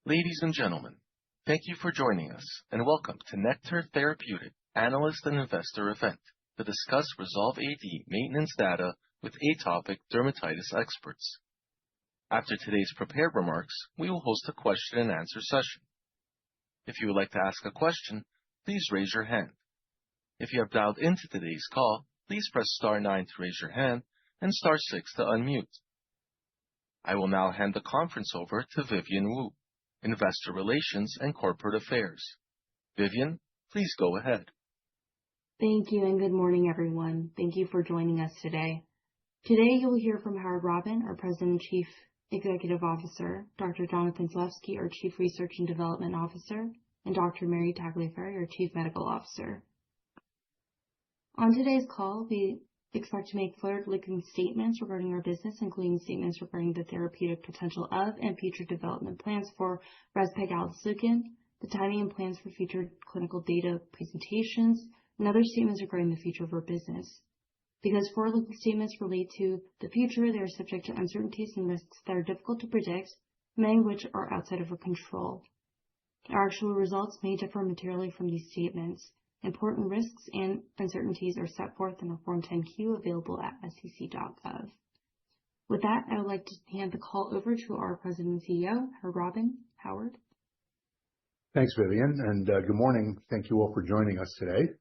Ladies and gentlemen, thank you for joining us and welcome to Nektar Therapeutics Analyst and Investor event to discuss REZOLVE-AD maintenance data with atopic dermatitis experts. After today's prepared remarks, we will host a question and answer session. If you would like to ask a question, please raise your hand. If you have dialed into today's call, please press star 9 to raise your hand and star 6 to unmute. I will now hand the conference over to Vivian Wu, Investor Relations and Corporate Affairs. Vivian, please go ahead. Thank you and good morning, everyone. Thank you for joining us today. Today you will hear from Howard Robin, our President and Chief Executive Officer, Dr. Jonathan Zalevsky, our Chief Research and Development Officer, and Dr. Mary Tagliaferri, our Chief Medical Officer. On today's call, we expect to make forward-looking statements regarding our business, including statements regarding the therapeutic potential of and future development plans for rezpegaldesleukin, the timing and plans for future clinical data presentations, and other statements regarding the future of our business. Because forward-looking statements relate to the future, they are subject to uncertainties and risks that are difficult to predict, many of which are outside of our control. Our actual results may differ materially from these statements. Important risks and uncertainties are set forth in our Form 10-Q available at sec.gov. With that, I would like to hand the call over to our President and CEO, Howard Robin. Howard. Thanks, Vivian, and good morning. Thank you all for joining us today.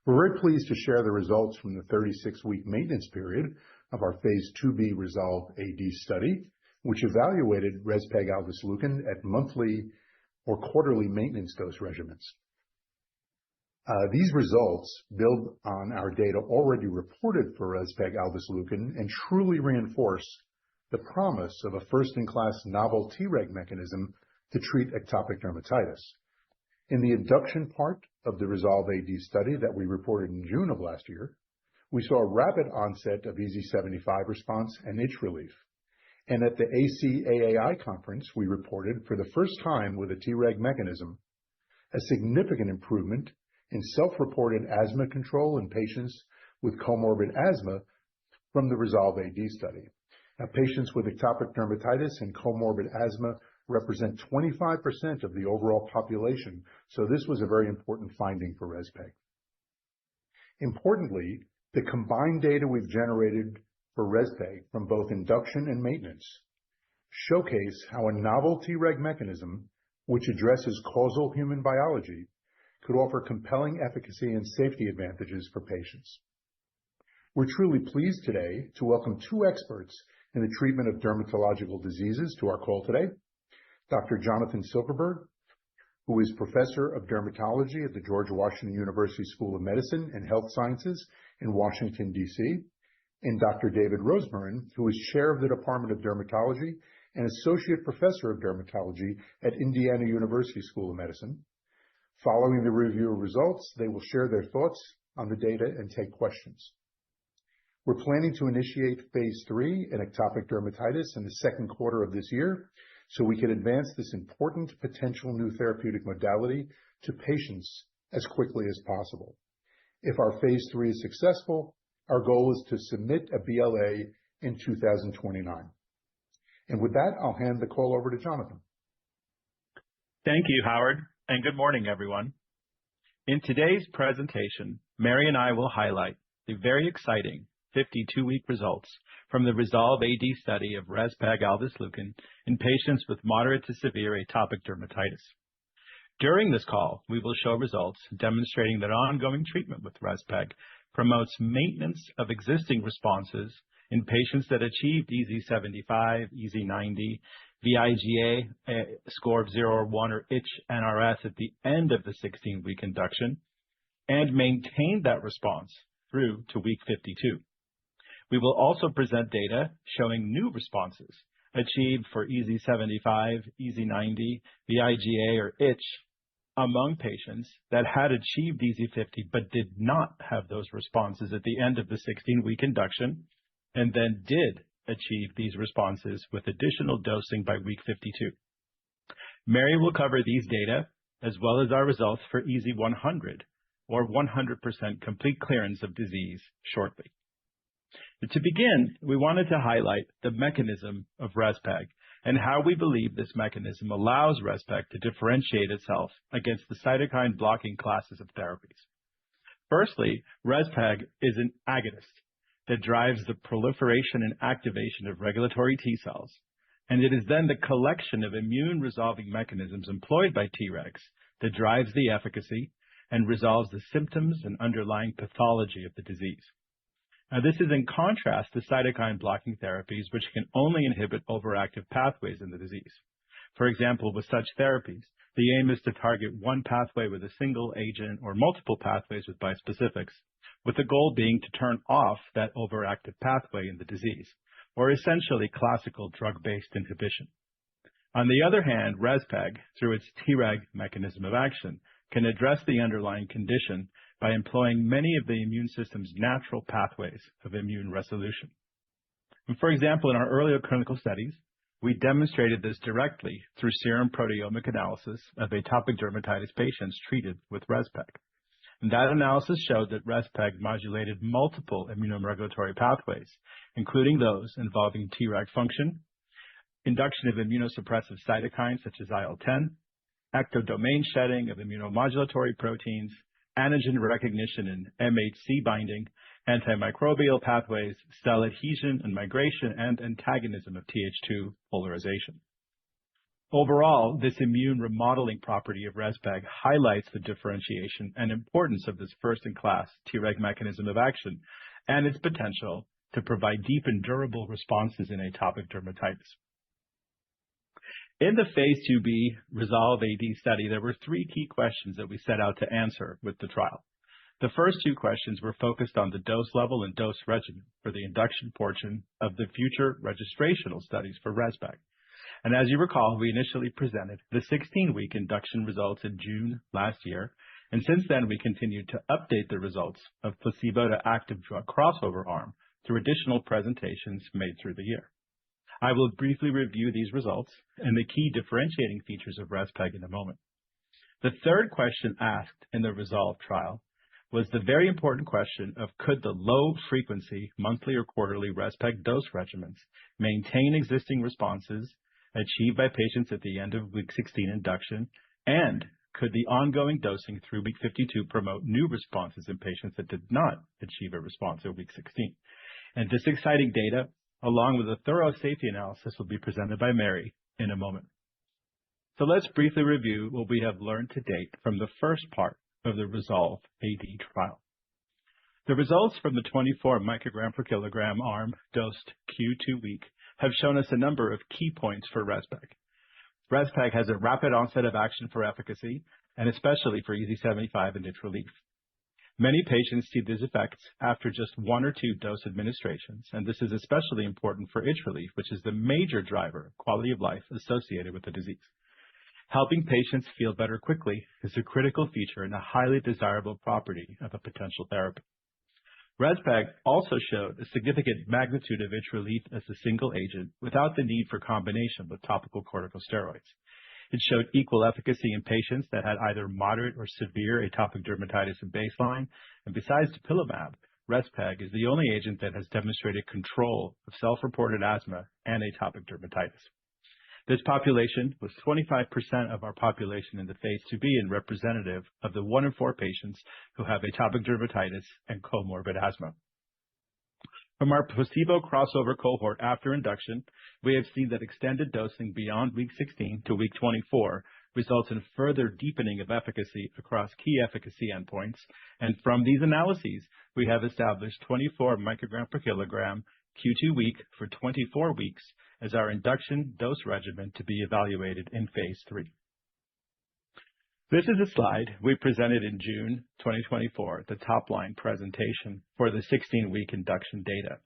We're very pleased to share the results from the 36-week maintenance period of our Phase 2b REZOLVE-AD study, which evaluated rezpegaldesleukin at monthly or quarterly maintenance dose regimens. These results build on our data already reported for rezpegaldesleukin and truly reinforce the promise of a first-in-class novel Treg mechanism to treat atopic dermatitis. In the induction part of the REZOLVE-AD study that we reported in June of last year, we saw a rapid onset of EASI-75 response and itch relief. And at the ACAAI conference, we reported for the first time with a Treg mechanism a significant improvement in self-reported asthma control in patients with comorbid asthma from the REZOLVE-AD study. Now, patients with atopic dermatitis and comorbid asthma represent 25% of the overall population, so this was a very important finding for REZPEG. Importantly, the combined data we've generated for REZPEG from both induction and maintenance showcase how a novel Treg mechanism, which addresses causal human biology, could offer compelling efficacy and safety advantages for patients. We're truly pleased today to welcome two experts in the treatment of dermatological diseases to our call today. Dr. Jonathan Silverberg, who is Professor of Dermatology at the George Washington University School of Medicine and Health Sciences in Washington, D.C., and Dr. David Rosmarin, who is Chair of the Department of Dermatology and Associate Professor of Dermatology at Indiana University School of Medicine. Following the review of results, they will share their thoughts on the data and take questions. We're planning to initiate Phase 3 in atopic dermatitis in the second quarter of this year, so we can advance this important potential new therapeutic modality to patients as quickly as possible. If our Phase 3 is successful, our goal is to submit a BLA in 2029. And with that, I'll hand the call over to Jonathan. Thank you, Howard, and good morning, everyone. In today's presentation, Mary and I will highlight the very exciting 52-week results from the REZOLVE-AD study of rezpegaldesleukin in patients with moderate to severe atopic dermatitis. During this call, we will show results demonstrating that ongoing treatment with REZPEG promotes maintenance of existing responses in patients that achieved EASI-75, EASI-90, vIGA score of 0 or 1 or itch NRS at the end of the 16-week induction, and maintained that response through to week 52. We will also present data showing new responses achieved for EASI-75, EASI-90, vIGA or itch among patients that had achieved EASI-50 but did not have those responses at the end of the 16-week induction, and then did achieve these responses with additional dosing by week 52. Mary will cover these data as well as our results for EASI-100 or 100% complete clearance of disease shortly. To begin, we wanted to highlight the mechanism of REZPEG and how we believe this mechanism allows REZPEG to differentiate itself against the cytokine blocking classes of therapies. Firstly, REZPEG is an agonist that drives the proliferation and activation of regulatory T cells, and it is then the collection of immune-resolving mechanisms employed by Tregs that drives the efficacy and resolves the symptoms and underlying pathology of the disease. Now, this is in contrast to cytokine blocking therapies, which can only inhibit overactive pathways in the disease. For example, with such therapies, the aim is to target one pathway with a single agent or multiple pathways with bispecifics, with the goal being to turn off that overactive pathway in the disease, or essentially classical drug-based inhibition. On the other hand, REZPEG, through its Treg mechanism of action, can address the underlying condition by employing many of the immune system's natural pathways of immune resolution. And for example, in our earlier clinical studies, we demonstrated this directly through serum proteomic analysis of atopic dermatitis patients treated with REZPEG. And that analysis showed that REZPEG modulated multiple immunoregulatory pathways, including those involving Treg function, induction of immunosuppressive cytokines such as IL-10, ectodomain shedding of immunomodulatory proteins, antigen recognition and MHC binding, antimicrobial pathways, cell adhesion and migration, and antagonism of Th2 polarization. Overall, this immune remodeling property of REZPEG highlights the differentiation and importance of this first-in-class Treg mechanism of action and its potential to provide deep and durable responses in atopic dermatitis. In the phase 2b REZOLVE-AD study, there were three key questions that we set out to answer with the trial. The first two questions were focused on the dose level and dose regimen for the induction portion of the future registrational studies for REZPEG. And as you recall, we initially presented the 16-week induction results in June last year, and since then we continued to update the results of placebo to active drug crossover arm through additional presentations made through the year. I will briefly review these results and the key differentiating features of REZPEG in a moment. The third question asked in the REZOLVE trial was the very important question of could the low-frequency monthly or quarterly REZPEG dose regimens maintain existing responses achieved by patients at the end of week 16 induction, and could the ongoing dosing through week 52 promote new responses in patients that did not achieve a response at week 16? And this exciting data, along with a thorough safety analysis, will be presented by Mary in a moment. So let's briefly review what we have learned to date from the first part of the REZOLVE-AD trial. The results from the 24 microgram per kilogram arm dosed Q2 week have shown us a number of key points for REZPEG. REZPEG has a rapid onset of action for efficacy, and especially for EASI-75 and itch relief. Many patients see these effects after just one or two dose administrations, and this is especially important for itch relief, which is the major driver of quality of life associated with the disease. Helping patients feel better quickly is a critical feature and a highly desirable property of a potential therapy. REZPEG also showed a significant magnitude of itch relief as a single agent without the need for combination with topical corticosteroids. It showed equal efficacy in patients that had either moderate or severe atopic dermatitis at baseline, and besides dupilumab, REZPEG is the only agent that has demonstrated control of self-reported asthma and atopic dermatitis. This population was 25% of our population in the phase 2b and representative of the 1 in 4 patients who have atopic dermatitis and comorbid asthma. From our placebo crossover cohort after induction, we have seen that extended dosing beyond week 16 to week 24 results in further deepening of efficacy across key efficacy endpoints, and from these analyses, we have established 24 microgram per kilogram Q2 week for 24 weeks as our induction dose regimen to be evaluated in phase 3. This is a slide we presented in June 2024, the top-line presentation for the 16-week induction data.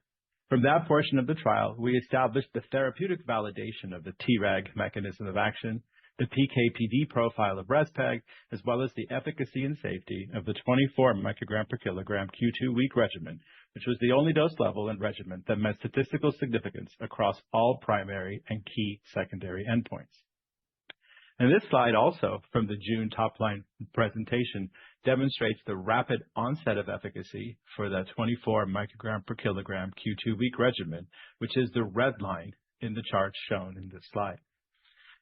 From that portion of the trial, we established the therapeutic validation of the Treg mechanism of action, the PK/PD profile of REZPEG, as well as the efficacy and safety of the 24 microgram per kilogram Q2 week regimen, which was the only dose level and regimen that met statistical significance across all primary and key secondary endpoints. And this slide also, from the June top-line presentation, demonstrates the rapid onset of efficacy for the 24 microgram per kilogram Q2 week regimen, which is the red line in the charts shown in this slide.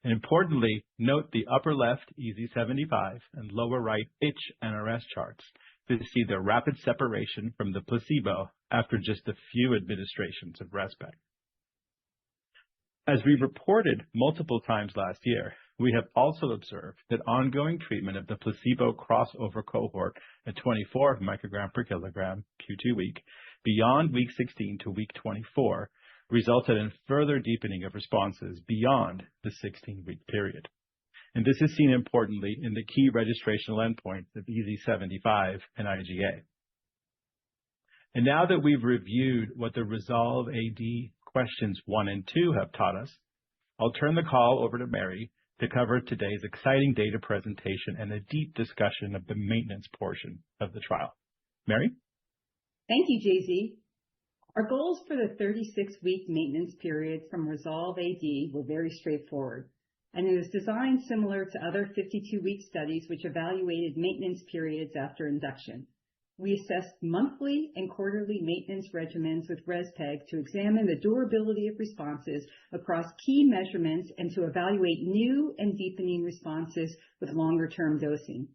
And importantly, note the upper left EASI-75 and lower right itch NRS charts to see the rapid separation from the placebo after just a few administrations of REZPEG. As we reported multiple times last year, we have also observed that ongoing treatment of the placebo crossover cohort at 24 microgram per kilogram Q2 week beyond week 16 to week 24 resulted in further deepening of responses beyond the 16-week period. And this is seen importantly in the key registrational endpoints of EASI-75 and IGA. And now that we've reviewed what the REZOLVE-AD questions 1 and 2 have taught us, I'll turn the call over to Mary to cover today's exciting data presentation and a deep discussion of the maintenance portion of the trial. Mary? Thank you, JZ. Our goals for the 36-week maintenance period from REZOLVE-AD were very straightforward, and it was designed similar to other 52-week studies which evaluated maintenance periods after induction. We assessed monthly and quarterly maintenance regimens with REZPEG to examine the durability of responses across key measurements and to evaluate new and deepening responses with longer-term dosing.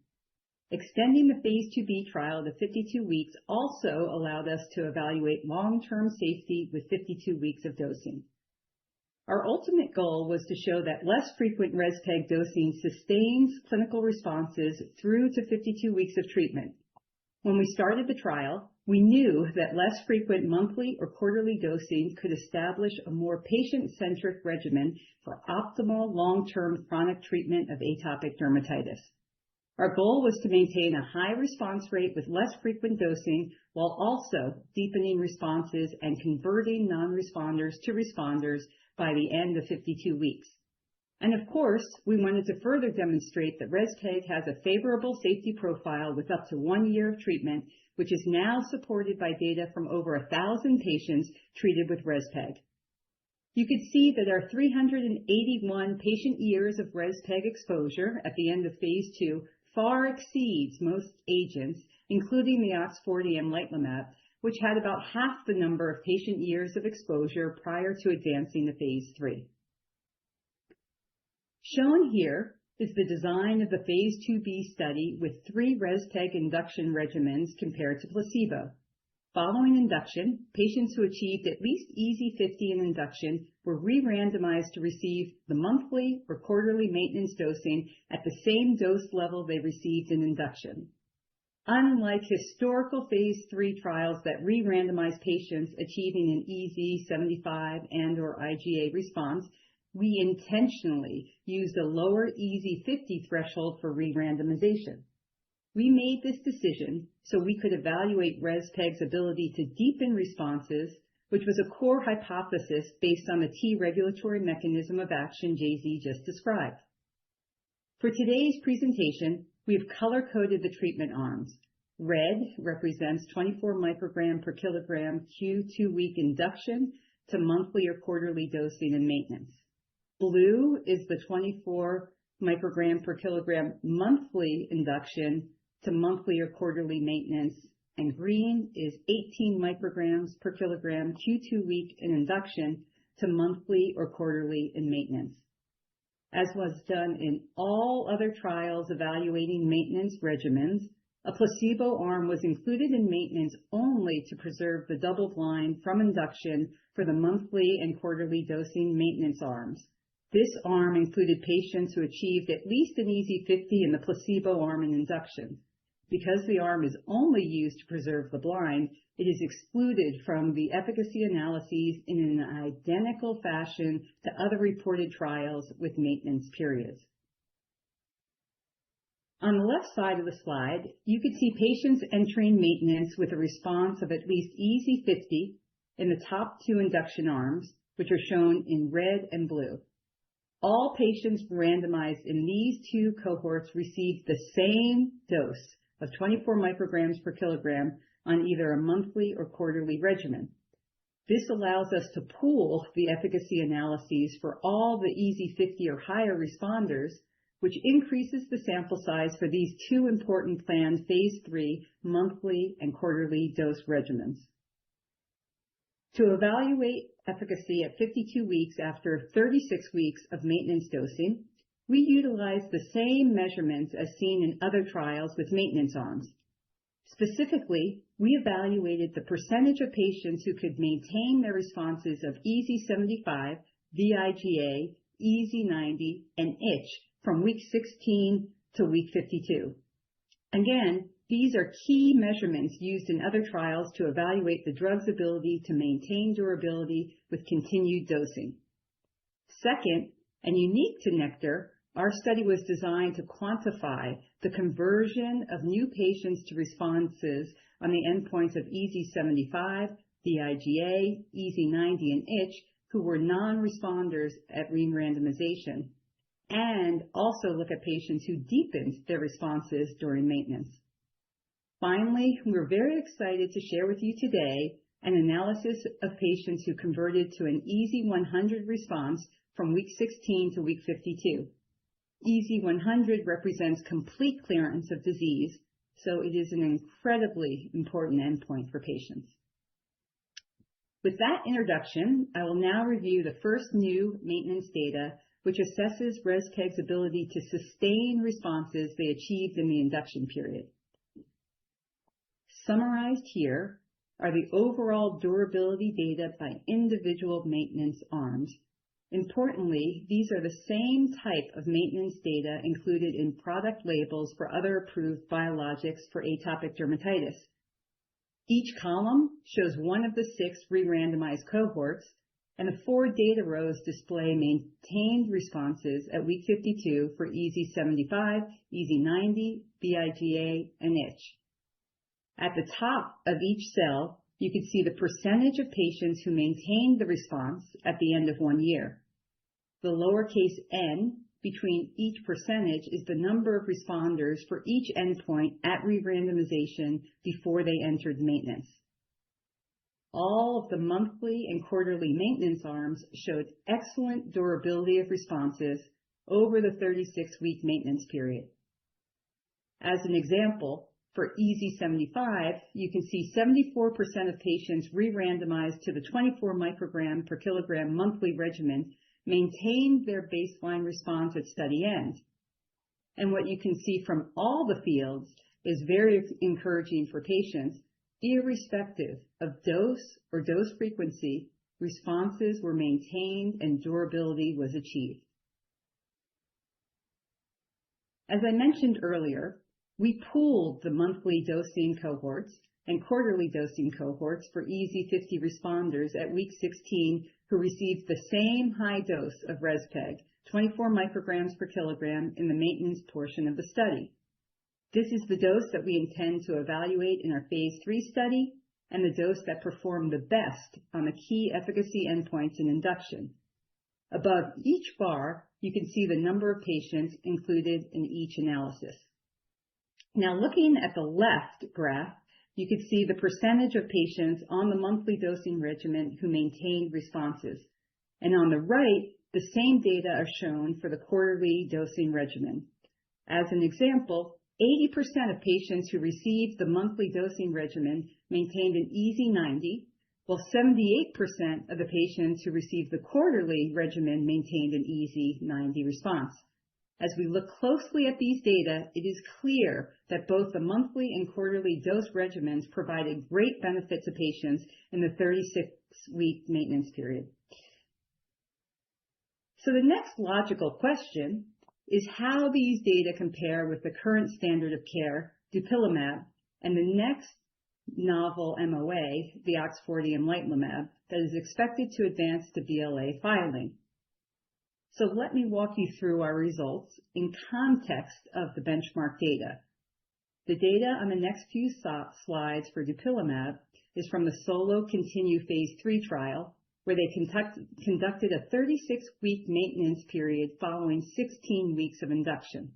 Extending the Phase 2b trial to 52 weeks also allowed us to evaluate long-term safety with 52 weeks of dosing. Our ultimate goal was to show that less frequent REZPEG dosing sustains clinical responses through to 52 weeks of treatment. When we started the trial, we knew that less frequent monthly or quarterly dosing could establish a more patient-centric regimen for optimal long-term chronic treatment of atopic dermatitis. Our goal was to maintain a high response rate with less frequent dosing while also deepening responses and converting non-responders to responders by the end of 52 weeks. And of course, we wanted to further demonstrate that REZPEG has a favorable safety profile with up to 1 year of treatment, which is now supported by data from over 1,000 patients treated with REZPEG. You could see that our 381 patient years of REZPEG exposure at the end of Phase 2 far exceeds most agents, including the OX40 and lifelimab, which had about half the number of patient years of exposure prior to advancing to Phase 3. Shown here is the design of the Phase 2b study with 3 REZPEG induction regimens compared to placebo. Following induction, patients who achieved at least EASI-50 in induction were re-randomized to receive the monthly or quarterly maintenance dosing at the same dose level they received in induction. Unlike historical Phase 3 trials that re-randomize patients achieving an EASI-75 and/or IGA response, we intentionally used a lower EASI-50 threshold for re-randomization. We made this decision so we could evaluate REZPEG's ability to deepen responses, which was a core hypothesis based on the T regulatory mechanism of action JZ just described. For today's presentation, we have color-coded the treatment arms. Red represents 24 microgram per kilogram Q2 week induction to monthly or quarterly dosing and maintenance. Blue is the 24 microgram per kilogram monthly induction to monthly or quarterly maintenance, and green is 18 micrograms per kilogram Q2 week in induction to monthly or quarterly in maintenance. As was done in all other trials evaluating maintenance regimens, a placebo arm was included in maintenance only to preserve the double blind from induction for the monthly and quarterly dosing maintenance arms. This arm included patients who achieved at least an EASI-50 in the placebo arm in induction. Because the arm is only used to preserve the blind, it is excluded from the efficacy analyses in an identical fashion to other reported trials with maintenance periods. On the left side of the slide, you can see patients entering maintenance with a response of at least EASI-50 in the top 2 induction arms, which are shown in red and blue. All patients randomized in these 2 cohorts received the same dose of 24 micrograms per kilogram on either a monthly or quarterly regimen. This allows us to pool the efficacy analyses for all the EASI-50 or higher responders, which increases the sample size for these 2 important planned Phase 3 monthly and quarterly dose regimens. To evaluate efficacy at 52 weeks after 36 weeks of maintenance dosing, we utilized the same measurements as seen in other trials with maintenance arms. Specifically, we evaluated the percentage of patients who could maintain their responses of EASI-75, vIGA, EASI-90, and itch from week 16 to week 52. Again, these are key measurements used in other trials to evaluate the drug's ability to maintain durability with continued dosing. Second, and unique to Nektar, our study was designed to quantify the conversion of new patients to responses on the endpoints of EASI-75, vIGA, EASI-90, and itch who were non-responders at re-randomization, and also look at patients who deepened their responses during maintenance. Finally, we're very excited to share with you today an analysis of patients who converted to an EASI-100 response from week 16 to week 52. EASI-100 represents complete clearance of disease, so it is an incredibly important endpoint for patients. With that introduction, I will now review the first new maintenance data, which assesses REZPEG's ability to sustain responses they achieved in the induction period. Summarized here are the overall durability data by individual maintenance arms. Importantly, these are the same type of maintenance data included in product labels for other approved biologics for atopic dermatitis. Each column shows one of the 6 re-randomized cohorts, and the 4 data rows display maintained responses at week 52 for EASI-75, EASI-90, vIGA, and itch. At the top of each cell, you can see the percentage of patients who maintained the response at the end of 1 year. The lowercase n between each percentage is the number of responders for each endpoint at re-randomization before they entered maintenance. All of the monthly and quarterly maintenance arms showed excellent durability of responses over the 36-week maintenance period. As an example, for EASI-75, you can see 74% of patients re-randomized to the 24 microgram per kilogram monthly regimen maintained their baseline response at study end. And what you can see from all the fields is very encouraging for patients. Irrespective of dose or dose frequency, responses were maintained and durability was achieved. As I mentioned earlier, we pooled the monthly dosing cohorts and quarterly dosing cohorts for EASI-50 responders at week 16 who received the same high dose of REZPEG, 24 micrograms per kilogram in the maintenance portion of the study. This is the dose that we intend to evaluate in our phase 3 study and the dose that performed the best on the key efficacy endpoints in induction. Above each bar, you can see the number of patients included in each analysis. Now, looking at the left graph, you can see the percentage of patients on the monthly dosing regimen who maintained responses. And on the right, the same data are shown for the quarterly dosing regimen. As an example, 80% of patients who received the monthly dosing regimen maintained an EASI-90, while 78% of the patients who received the quarterly regimen maintained an EASI-90 response. As we look closely at these data, it is clear that both the monthly and quarterly dose regimens provided great benefit to patients in the 36-week maintenance period. So the next logical question is how these data compare with the current standard of care, dupilumab, and the next novel MOA, the OX40 amlitelimab, that is expected to advance to BLA filing. So let me walk you through our results in context of the benchmark data. The data on the next few slides for dupilumab is from the SOLO Continue phase 3 trial, where they conducted a 36-week maintenance period following 16 weeks of induction.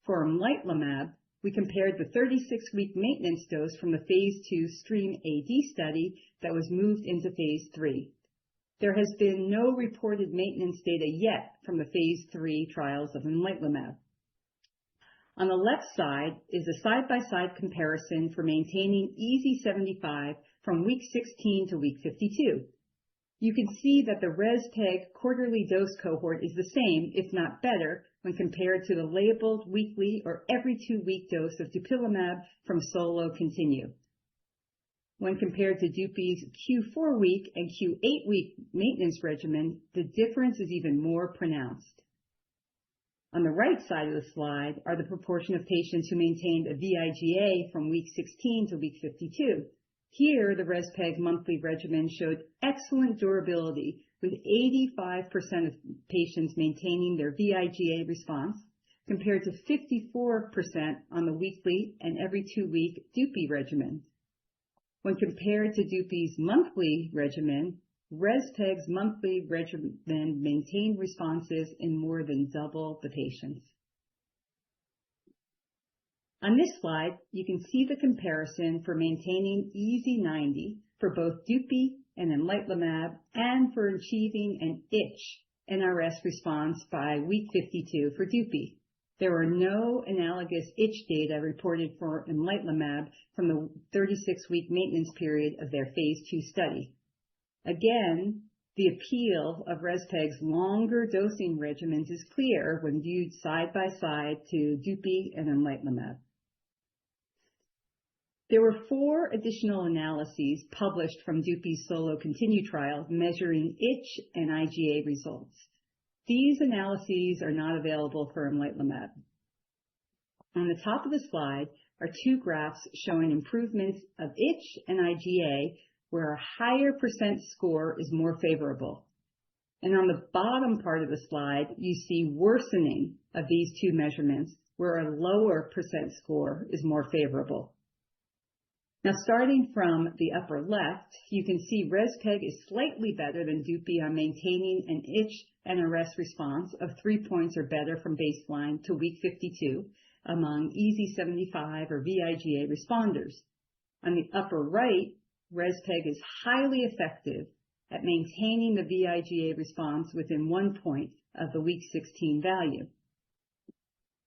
For amlitelimab, we compared the 36-week maintenance dose from the phase 2 STREAM-AD study that was moved into phase 3. There has been no reported maintenance data yet from the phase 3 trials of amlitelimab. On the left side is a side-by-side comparison for maintaining EASI-75 from week 16 to week 52. You can see that the REZPEG quarterly dose cohort is the same, if not better, when compared to the labeled weekly or every 2-week dose of dupilumab from SOLO-Continue. When compared to Dupi's Q4 week and Q8 week maintenance regimen, the difference is even more pronounced. On the right side of the slide are the proportion of patients who maintained a vIGA from week 16 to week 52. Here, the REZPEG monthly regimen showed excellent durability, with 85% of patients maintaining their vIGA response, compared to 54% on the weekly and every 2-week Dupi regimen. When compared to Dupi's monthly regimen, REZPEG's monthly regimen maintained responses in more than double the patients. On this slide, you can see the comparison for maintaining EASI-90 for both Dupi and enlightenumab, and for achieving an itch NRS response by week 52 for Dupi. There were no analogous itch data reported for enlightenumab from the 36-week maintenance period of their phase 2 study. Again, the appeal of REZPEG's longer dosing regimens is clear when viewed side by side to Dupi and enlightenumab. There were 4 additional analyses published from Dupi's SOLO-Continue trial measuring itch and IGA results. These analyses are not available for enlightenumab. On the top of the slide are 2 graphs showing improvements of itch and IGA where a higher percent score is more favorable. And on the bottom part of the slide, you see worsening of these 2 measurements where a lower percent score is more favorable. Now, starting from the upper left, you can see REZPEG is slightly better than Dupi on maintaining an itch NRS response of 3 points or better from baseline to week 52 among EASI-75 or vIGA responders. On the upper right, REZPEG is highly effective at maintaining the vIGA response within 1 point of the week 16 value.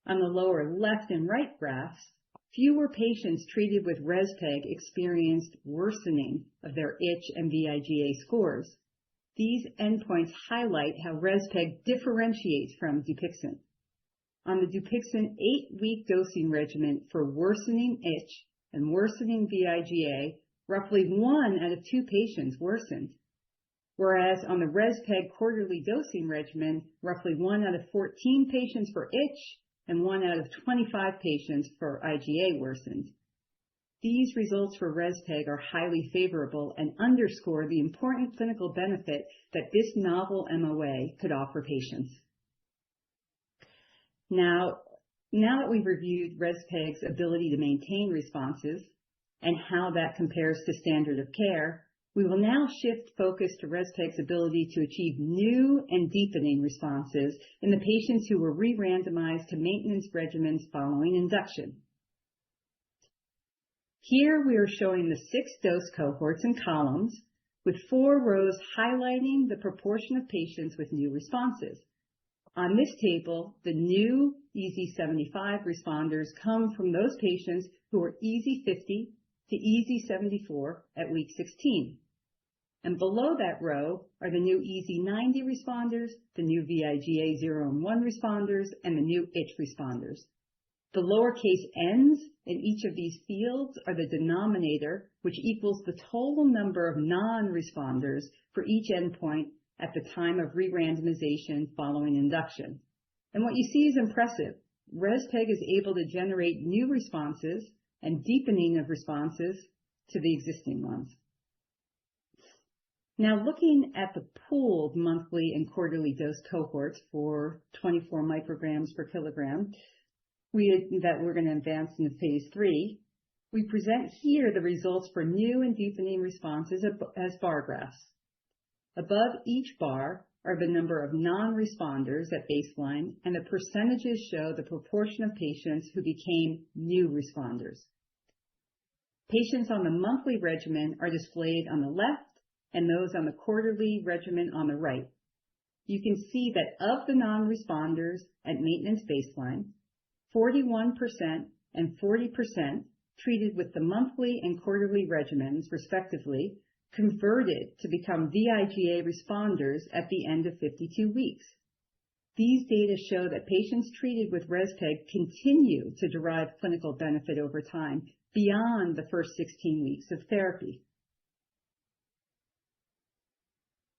On the lower left and right graphs, fewer patients treated with REZPEG experienced worsening of their itch and vIGA scores. These endpoints highlight how REZPEG differentiates from Dupixent. On the Dupixent 8-week dosing regimen for worsening itch and worsening vIGA, roughly 1 out of 2 patients worsened, whereas on the REZPEG quarterly dosing regimen, roughly 1 out of 14 patients for itch and 1 out of 25 patients for IGA worsened. These results for REZPEG are highly favorable and underscore the important clinical benefit that this novel MOA could offer patients. Now that we've reviewed REZPEG's ability to maintain responses and how that compares to standard of care, we will now shift focus to REZPEG's ability to achieve new and deepening responses in the patients who were re-randomized to maintenance regimens following induction. Here we are showing the 6 dose cohorts in columns, with 4 rows highlighting the proportion of patients with new responses. On this table, the new EASI-75 responders come from those patients who were EASI-50 to EASI-74 at week 16. And below that row are the new EASI-90 responders, the new vIGA 0 and 1 responders, and the new itch responders. The lowercase n's in each of these fields are the denominator, which equals the total number of non-responders for each endpoint at the time of re-randomization following induction. And what you see is impressive. REZPEG is able to generate new responses and deepening of responses to the existing ones. Now, looking at the pooled monthly and quarterly dose cohorts for 24 micrograms per kilogram that we're going to advance into phase 3, we present here the results for new and deepening responses as bar graphs. Above each bar are the number of non-responders at baseline, and the percentages show the proportion of patients who became new responders. Patients on the monthly regimen are displayed on the left, and those on the quarterly regimen on the right. You can see that of the non-responders at maintenance baseline, 41% and 40% treated with the monthly and quarterly regimens, respectively, converted to become vIGA responders at the end of 52 weeks. These data show that patients treated with REZPEG continue to derive clinical benefit over time beyond the first 16 weeks of therapy.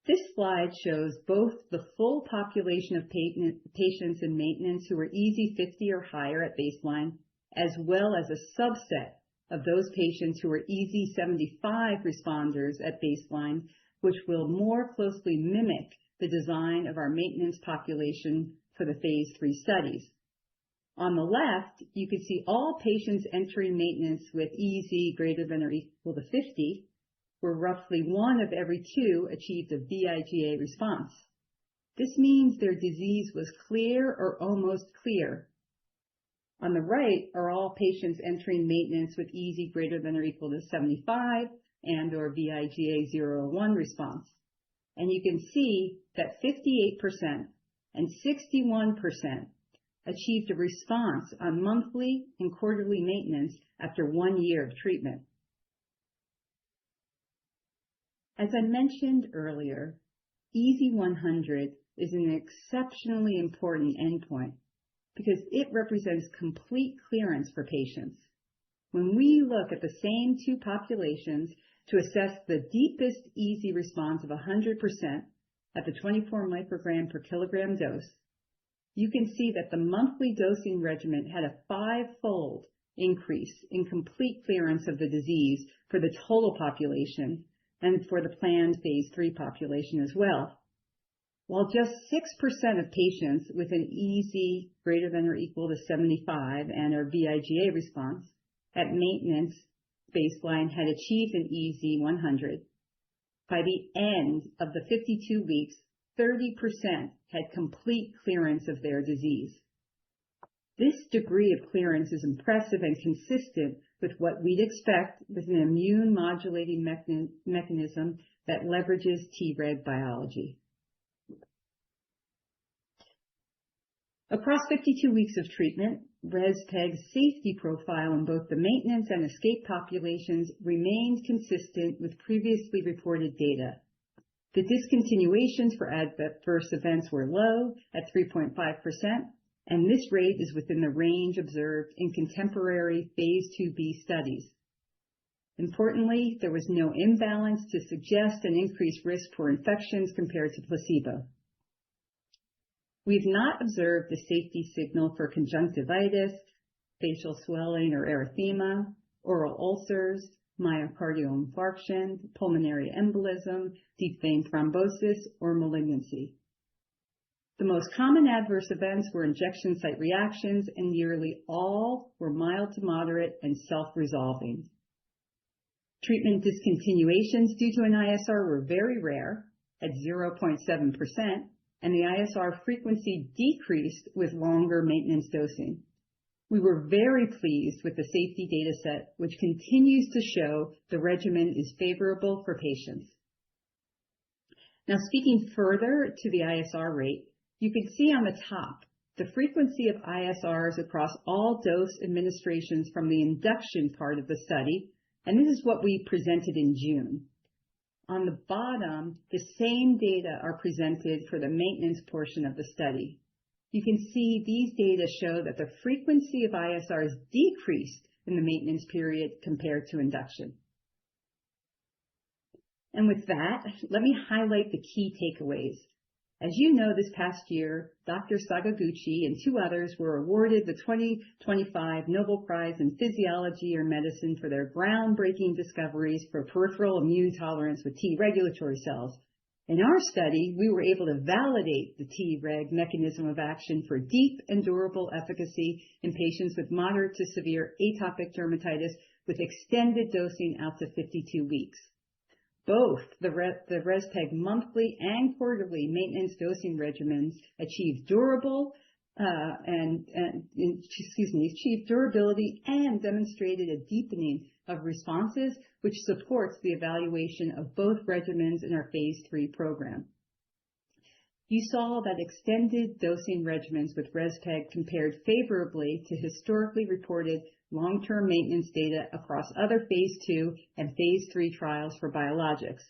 This slide shows both the full population of patients in maintenance who were EASI 50 or higher at baseline, as well as a subset of those patients who were EASI 75 responders at baseline, which will more closely mimic the design of our maintenance population for the phase 3 studies. On the left, you can see all patients entering maintenance with EASI greater than or equal to 50, where roughly 1 of every 2 achieved a vIGA response. This means their disease was clear or almost clear. On the right are all patients entering maintenance with EASI greater than or equal to 75 and or vIGA 0 or 1 response. And you can see that 58% and 61% achieved a response on monthly and quarterly maintenance after 1 year of treatment. As I mentioned earlier, EASI 100 is an exceptionally important endpoint because it represents complete clearance for patients. When we look at the same 2 populations to assess the deepest EASI response of 100% at the 24 microgram per kilogram dose, you can see that the monthly dosing regimen had a 5-fold increase in complete clearance of the disease for the total population and for the planned phase 3 population as well. While just 6% of patients with an EASI greater than or equal to 75 and or vIGA response at maintenance baseline had achieved an EASI 100, by the end of the 52 weeks, 30% had complete clearance of their disease. This degree of clearance is impressive and consistent with what we'd expect with an immune modulating mechanism that leverages Treg biology. Across 52 weeks of treatment, REZPEG's safety profile in both the maintenance and escape populations remained consistent with previously reported data. The discontinuations for adverse events were low at 3.5%, and this rate is within the range observed in contemporary phase 2b studies. Importantly, there was no imbalance to suggest an increased risk for infections compared to placebo. We've not observed a safety signal for conjunctivitis, facial swelling or erythema, oral ulcers, myocardial infarction, pulmonary embolism, deep vein thrombosis, or malignancy. The most common adverse events were injection site reactions, and nearly all were mild to moderate and self-resolving. Treatment discontinuations due to an ISR were very rare at 0.7%, and the ISR frequency decreased with longer maintenance dosing. We were very pleased with the safety data set, which continues to show the regimen is favorable for patients. Now, speaking further to the ISR rate, you can see on the top the frequency of ISRs across all dose administrations from the induction part of the study, and this is what we presented in June. On the bottom, the same data are presented for the maintenance portion of the study. You can see these data show that the frequency of ISRs decreased in the maintenance period compared to induction. And with that, let me highlight the key takeaways. As you know, this past year, Dr. Sakaguchi and 2 others were awarded the 2025 Nobel Prize in Physiology or Medicine for their groundbreaking discoveries for peripheral immune tolerance with T regulatory cells. In our study, we were able to validate the Treg mechanism of action for deep and durable efficacy in patients with moderate to severe atopic dermatitis with extended dosing out to 52 weeks. Both the REZPEG monthly and quarterly maintenance dosing regimens achieved achieved durability and demonstrated a deepening of responses, which supports the evaluation of both regimens in our phase 3 program. you saw that extended dosing regimens with REZPEG compared favorably to historically reported long-term maintenance data across other phase 2 and phase 3 trials for biologics.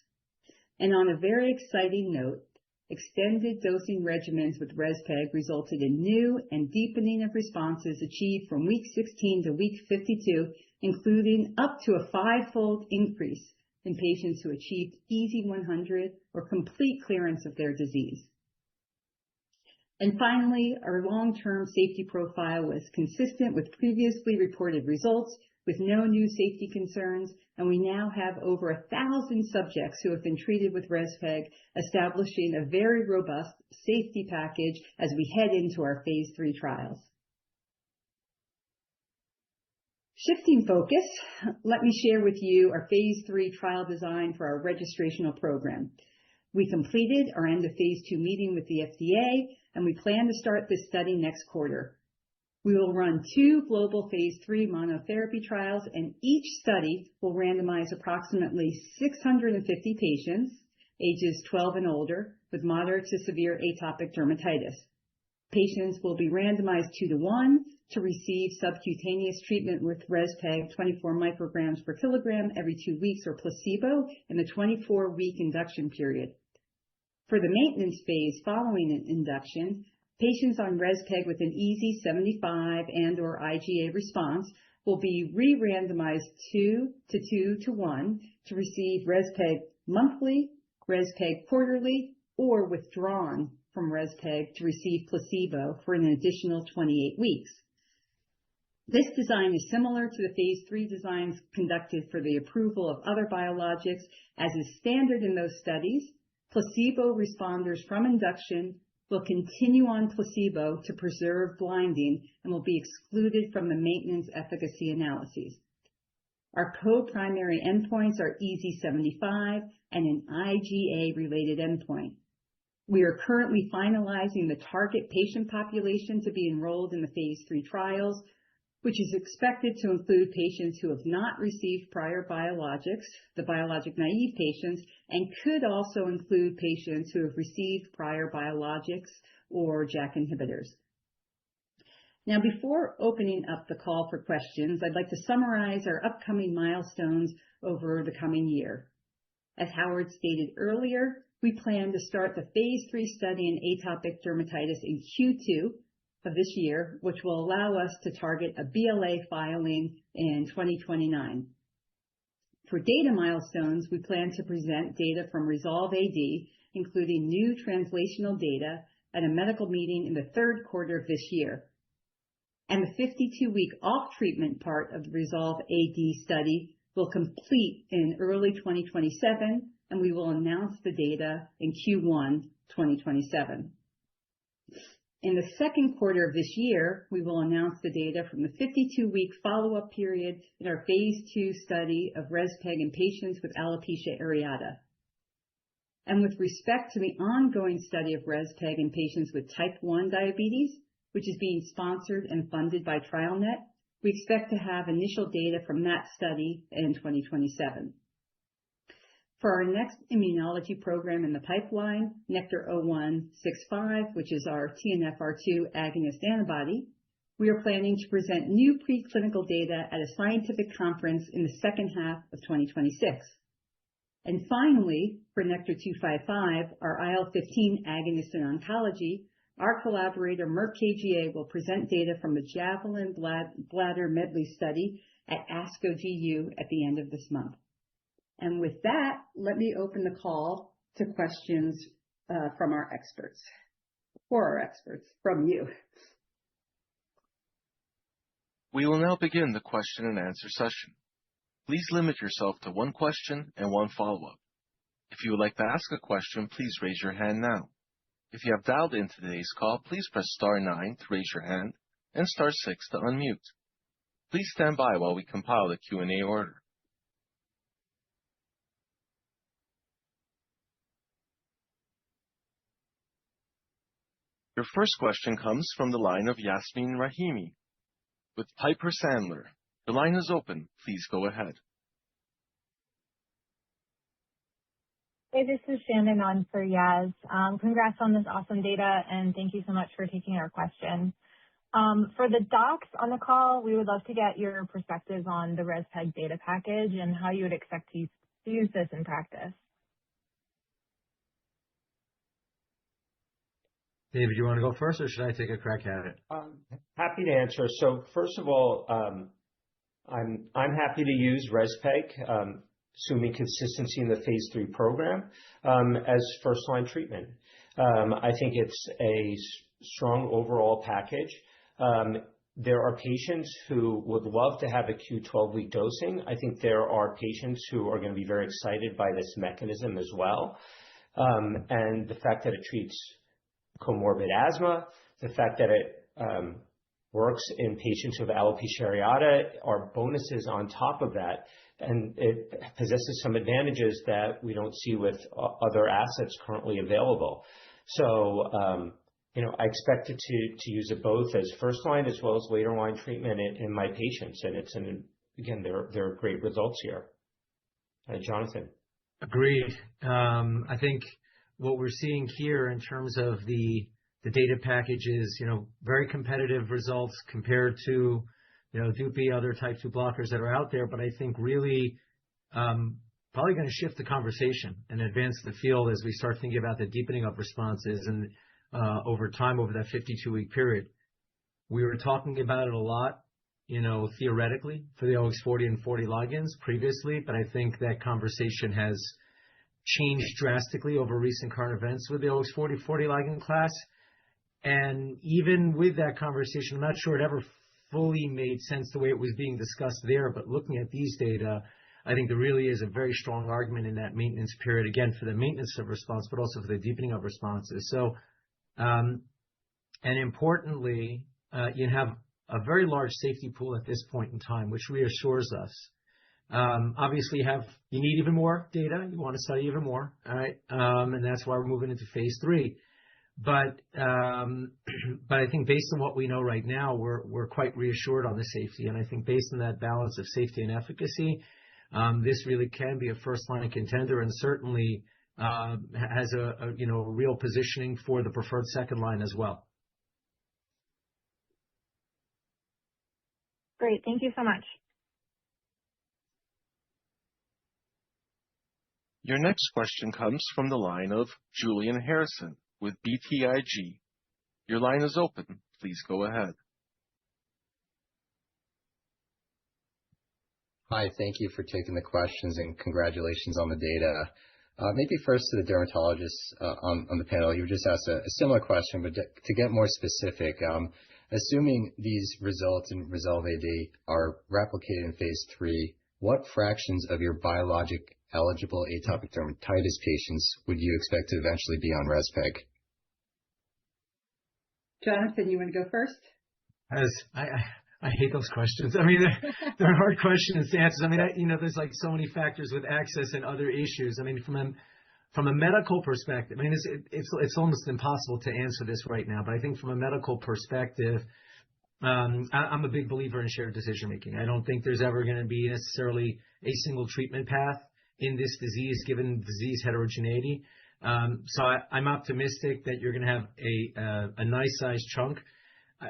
And on a very exciting note, extended dosing regimens with REZPEG resulted in new and deepening of responses achieved from week 16 to week 52, including up to a 5-fold increase in patients who achieved EASI 100 or complete clearance of their disease. And finally, our long-term safety profile was consistent with previously reported results with no new safety concerns, and we now have over 1,000 subjects who have been treated with REZPEG, establishing a very robust safety package as we head into our phase 3 trials. Shifting focus, let me share with you our phase 3 trial design for our registrational program. We completed our end of phase 2 meeting with the FDA, and we plan to start this study next quarter. We will run 2 global phase 3 monotherapy trials, and each study will randomize approximately 650 patients, ages 12 and older, with moderate to severe atopic dermatitis. Patients will be randomized 2-to-1 to receive subcutaneous treatment with REZPEG 24 micrograms per kilogram every 2 weeks or placebo in the 24-week induction period. For the maintenance phase following an induction, patients on REZPEG with an EASI 75 and or IGA response will be re-randomized 2-to-1 to receive REZPEG monthly, REZPEG quarterly, or withdrawn from REZPEG to receive placebo for an additional 28 weeks. This design is similar to the phase 3 designs conducted for the approval of other biologics, as is standard in those studies. Placebo responders from induction will continue on placebo to preserve blinding and will be excluded from the maintenance efficacy analyses. Our co-primary endpoints are EASI 75 and an IGA-related endpoint. We are currently finalizing the target patient population to be enrolled in the phase 3 trials, which is expected to include patients who have not received prior biologics, the biologic-naive patients, and could also include patients who have received prior biologics or JAK inhibitors. Now, before opening up the call for questions, I'd like to summarize our upcoming milestones over the coming year. As Howard stated earlier, we plan to start the phase 3 study in atopic dermatitis in Q2 of this year, which will allow us to target a BLA filing in 2029. For data milestones, we plan to present data from REZOLVE-AD, including new translational data, at a medical meeting in the third quarter of this year. And the 52-week off-treatment part of the REZOLVE-AD study will complete in early 2027, and we will announce the data in Q1 2027. In the second quarter of this year, we will announce the data from the 52-week follow-up period in our phase 2 study of REZPEG in patients with alopecia areata. And with respect to the ongoing study of REZPEG in patients with type 1 diabetes, which is being sponsored and funded by TrialNet, we expect to have initial data from that study in 2027. For our next immunology program in the pipeline, Nektar-0165, which is our TNFR2 agonist antibody, we are planning to present new preclinical data at a scientific conference in the second half of 2026. And finally, for Nektar-255, our IL-15 agonist in oncology, our collaborator Merck KGaA will present data from the Javelin Bladder Medley study at ASCO GU at the end of this month. And with that, let me open the call to questions from our experts, from you. We will now begin the question and answer session. Please limit yourself to one question and one follow-up. If you would like to ask a question, please raise your hand now. If you have dialed into today's call, please press star 9 to raise your hand and star 6 to unmute. Please stand by while we compile the Q&A order. Your first question comes from the line of Yasmeen Rahimi with Piper Sandler. The line is open. Please go ahead. Hey, this is Shannon on for Yaz. Congrats on this awesome data, and thank you so much for taking our question. For the docs on the call, we would love to get your perspectives on the REZPEG data package and how you would expect to use this in practice. David, you want to go first, or should I take a crack at it? Happy to answer. So first of all, I'm happy to use REZPEG, assuming consistency in the phase 3 program, as first-line treatment. I think it's a strong overall package. There are patients who would love to have a Q12-week dosing. I think there are patients who are going to be very excited by this mechanism as well. And the fact that it treats comorbid asthma, the fact that it works in patients who have alopecia areata are bonuses on top of that. And it possesses some advantages that we don't see with other assets currently available. So, I expect to use it both as first line as well as later line treatment in my patients. And again, there are great results here. Jonathan. Agreed. I think what we're seeing here in terms of the data package is, very competitive results compared to, Dupi, other type 2 blockers that are out there. But I think really probably going to shift the conversation and advance the field as we start thinking about the deepening of responses and over time, over that 52-week period. We were talking about it a lot, theoretically for the OX40 and 40 ligands previously, but I think that conversation has changed drastically over recent current events with the OX40 ligand class. And even with that conversation, I'm not sure it ever fully made sense the way it was being discussed there. But looking at these data, I think there really is a very strong argument in that maintenance period, again, for the maintenance of response, but also for the deepening of responses. So, and importantly, you have a very large safety pool at this point in time, which reassures us. Obviously, you need even more data. You want to study even more, all right? And that's why we're moving into phase 3. But I think based on what we know right now, we're quite reassured on the safety. And I think based on that balance of safety and efficacy, this really can be a first-line contender and certainly has a real positioning for the preferred second line as well. Great. Thank you so much. Your next question comes from the line of Julian Harrison with BTIG. Your line is open. Please go ahead. Hi, thank you for taking the questions and congratulations on the data. Maybe first to the dermatologists on the panel, you just asked a similar question, but to get more specific, assuming these results in REZOLVE-AD are replicated in phase 3, what fractions of your biologic eligible atopic dermatitis patients would you expect to eventually be on REZPEG? Jonathan, you want to go first? I hate those questions. I mean, they're hard questions to answer. I mean, there's like so many factors with access and other issues. I mean, from a medical perspective, I mean, it's almost impossible to answer this right now. But I think from a medical perspective, I'm a big believer in shared decision making. I don't think there's ever going to be necessarily a single treatment path in this disease, given disease heterogeneity. So I'm optimistic that you're going to have a nice sized chunk.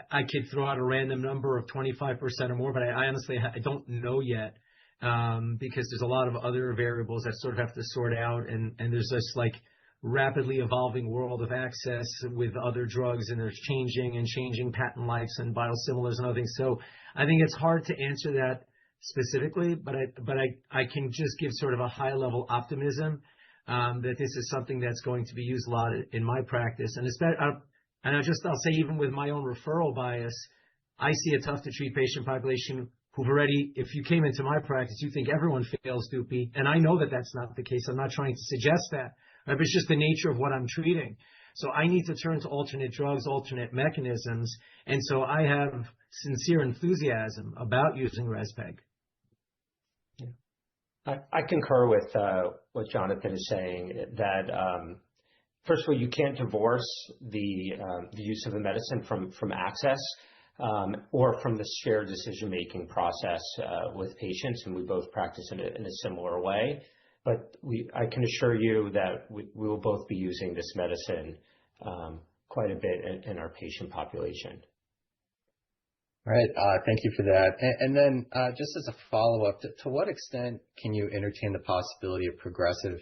I could throw out a random number of 25% or more, but I honestly don't know yet because there's a lot of other variables that sort of have to sort out, and there's this like rapidly evolving world of access with other drugs, and there's changing patent lives and biosimilars and other things. So I think it's hard to answer that specifically, but I can just give sort of a high level optimism that this is something that's going to be used a lot in my practice. And I'll say even with my own referral bias, I see a tough to treat patient population who've already, if you came into my practice, you think everyone fails Dupi. And I know that that's not the case. I'm not trying to suggest that, right? But it's just the nature of what I'm treating. So I need to turn to alternate drugs, alternate mechanisms. And so I have sincere enthusiasm about using REZPEG. Yeah. I concur with what Jonathan is saying, that first of all, you can't divorce the use of the medicine from access or from the shared decision-making process with patients, and we both practice in a similar way. But I can assure you that we will both be using this medicine quite a bit in our patient population. All right. Thank you for that. And then just as a follow-up, to what extent can you entertain the possibility of progressive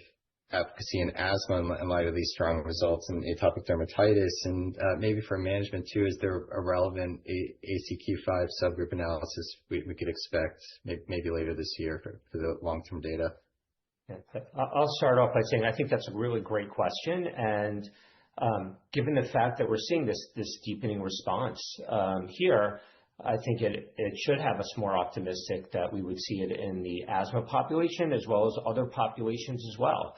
efficacy in asthma in light of these strong results in atopic dermatitis? And maybe for management too, is there a relevant ACQ-5 subgroup analysis we could expect maybe later this year for the long-term data? Yeah. I'll start off by saying I think that's a really great question. And given the fact that we're seeing this deepening response here, I think it should have us more optimistic that we would see it in the asthma population as well as other populations as well,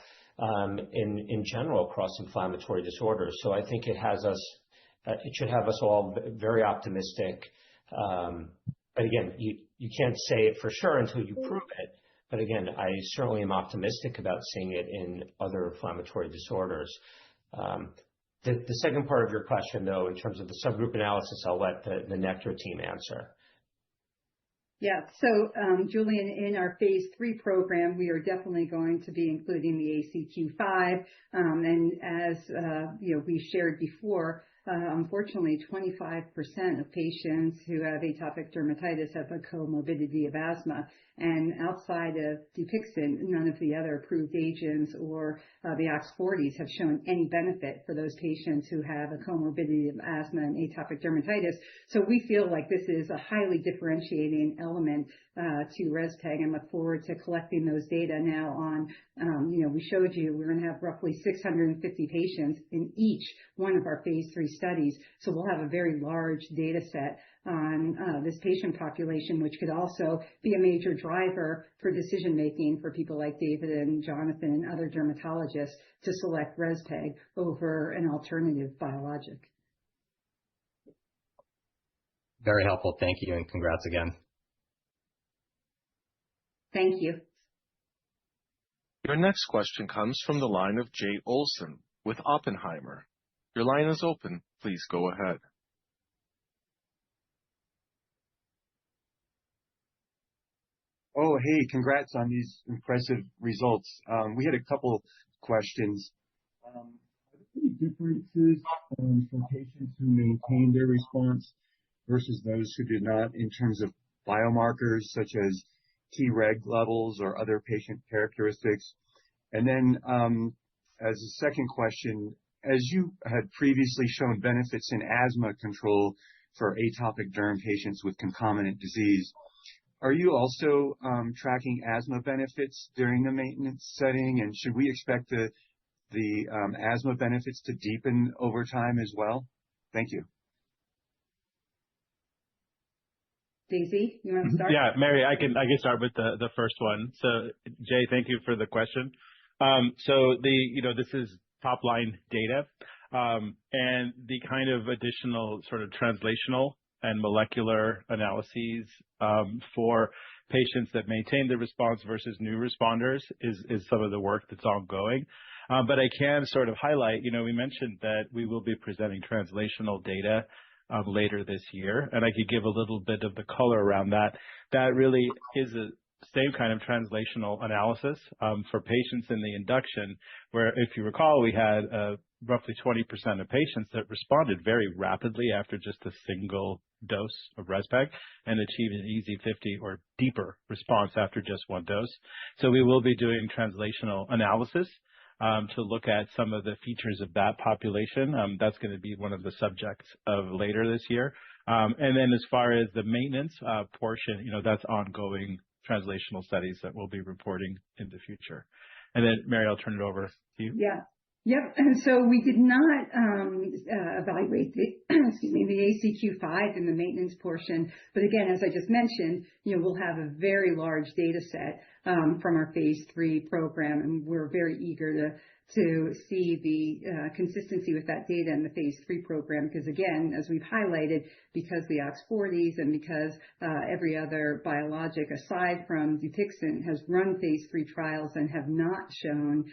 in general across inflammatory disorders. So I think it should have us all very optimistic. But again, you can't say it for sure until you prove it. But again, I certainly am optimistic about seeing it in other inflammatory disorders. The second part of your question, though, in terms of the subgroup analysis, I'll let the Nektar team answer. Yeah. So, Julian, in our phase 3 program, we are definitely going to be including the ACQ-5. And as we shared before, unfortunately, 25% of patients who have atopic dermatitis have a comorbidity of asthma. And outside of Dupixent, none of the other approved agents or the OX40s have shown any benefit for those patients who have a comorbidity of asthma and atopic dermatitis. So we feel like this is a highly differentiating element to REZPEG, and look forward to collecting those data now on, we showed you we're going to have roughly 650 patients in each one of our phase 3 studies. So we'll have a very large data set on this patient population, which could also be a major driver for decision making for people like David and Jonathan and other dermatologists to select REZPEG over an alternative biologic. Very helpful. Thank you, and congrats again. Thank you. Your next question comes from the line of Jay Olson with Oppenheimer. Your line is open. Please go ahead. Oh, hey, congrats on these impressive results. We had a couple questions. Are there any differences for patients who maintained their response versus those who did not in terms of biomarkers such as Treg levels or other patient characteristics? And then as a second question, as you had previously shown benefits in asthma control for atopic derm patients with concomitant disease, are you also tracking asthma benefits during the maintenance setting? And should we expect the asthma benefits to deepen over time as well? Thank you. Daisy, you want to start? Yeah, Mary, I can start with the first one. So, Jay, thank you for the question. So this is top line data, and the kind of additional sort of translational and molecular analyses for patients that maintain the response versus new responders is some of the work that's ongoing. But I can sort of highlight, we mentioned that we will be presenting translational data later this year, and I could give a little bit of the color around that. That really is the same kind of translational analysis for patients in the induction, where, if you recall, we had roughly 20% of patients that responded very rapidly after just a single dose of REZPEG and achieved an EASI-50 or deeper response after just one dose. So we will be doing translational analysis to look at some of the features of that population. That's going to be one of the subjects of later this year. And then as far as the maintenance portion, that's ongoing translational studies that we'll be reporting in the future. And then, Mary, I'll turn it over to you. Yeah. Yep. And so we did not evaluate the ACQ-5 in the maintenance portion. But again, as I just mentioned, we'll have a very large data set from our phase 3 program, and we're very eager to see the consistency with that data in the phase 3 program. Because again, as we've highlighted, because the OX40s and because every other biologic aside from Dupixent has run phase 3 trials and have not shown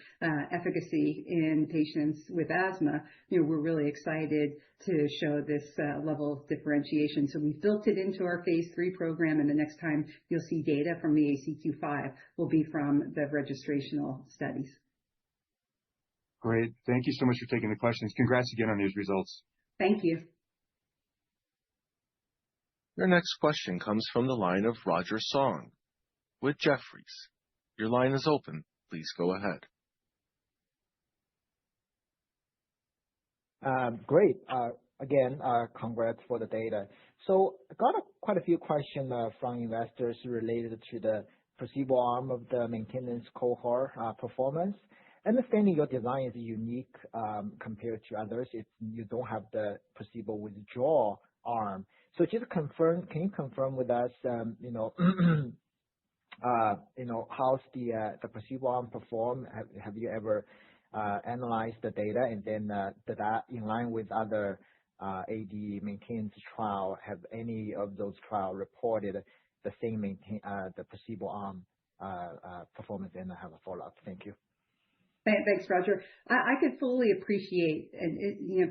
efficacy in patients with asthma, we're really excited to show this level of differentiation. So we've built it into our phase 3 program, and the next time you'll see data from the ACQ5 will be from the registrational studies. Great. Thank you so much for taking the questions. Congrats again on these results. Thank you. Your next question comes from the line of Roger Song with Jefferies. Your line is open. Please go ahead. Great. Again, congrats for the data. So I got quite a few questions from investors related to the placebo arm of the maintenance cohort performance. Understanding your design is unique compared to others, you don't have the placebo withdrawal arm. So just can you confirm with us, how's the placebo arm perform? Have you ever analyzed the data, and then that in line with other AD maintenance trial, have any of those trials reported the same the placebo arm performance? And I have a follow-up. Thank you. Thanks, Roger. I could fully appreciate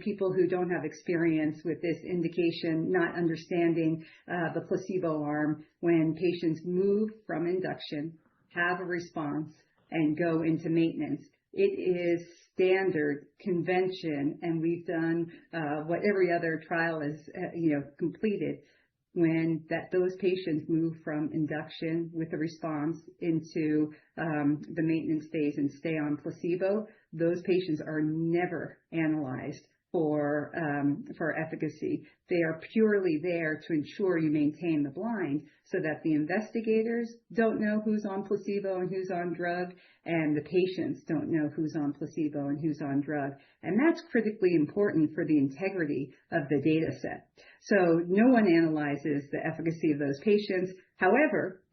people who don't have experience with this indication, not understanding the placebo arm when patients move from induction, have a response, and go into maintenance. It is standard convention, and we've done what every other trial is, completed. When those patients move from induction with a response into the maintenance phase and stay on placebo, those patients are never analyzed for efficacy. They are purely there to ensure you maintain the blind so that the investigators don't know who's on placebo and who's on drug, and the patients don't know who's on placebo and who's on drug. And that's critically important for the integrity of the data set. So no one analyzes the efficacy of those patients. However,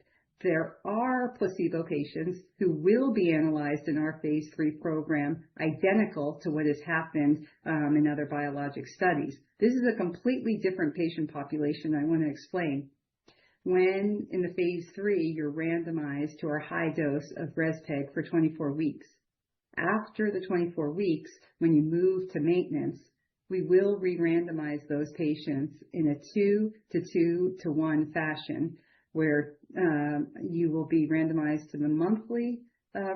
there are placebo patients who will be analyzed in our phase 3 program, identical to what has happened in other biologic studies. This is a completely different patient population I want to explain. When in the phase 3, you're randomized to our high dose of REZPEG for 24 weeks. After the 24 weeks, when you move to maintenance, we will re-randomize those patients in a 2-to-2-to-1 fashion, where you will be randomized to the monthly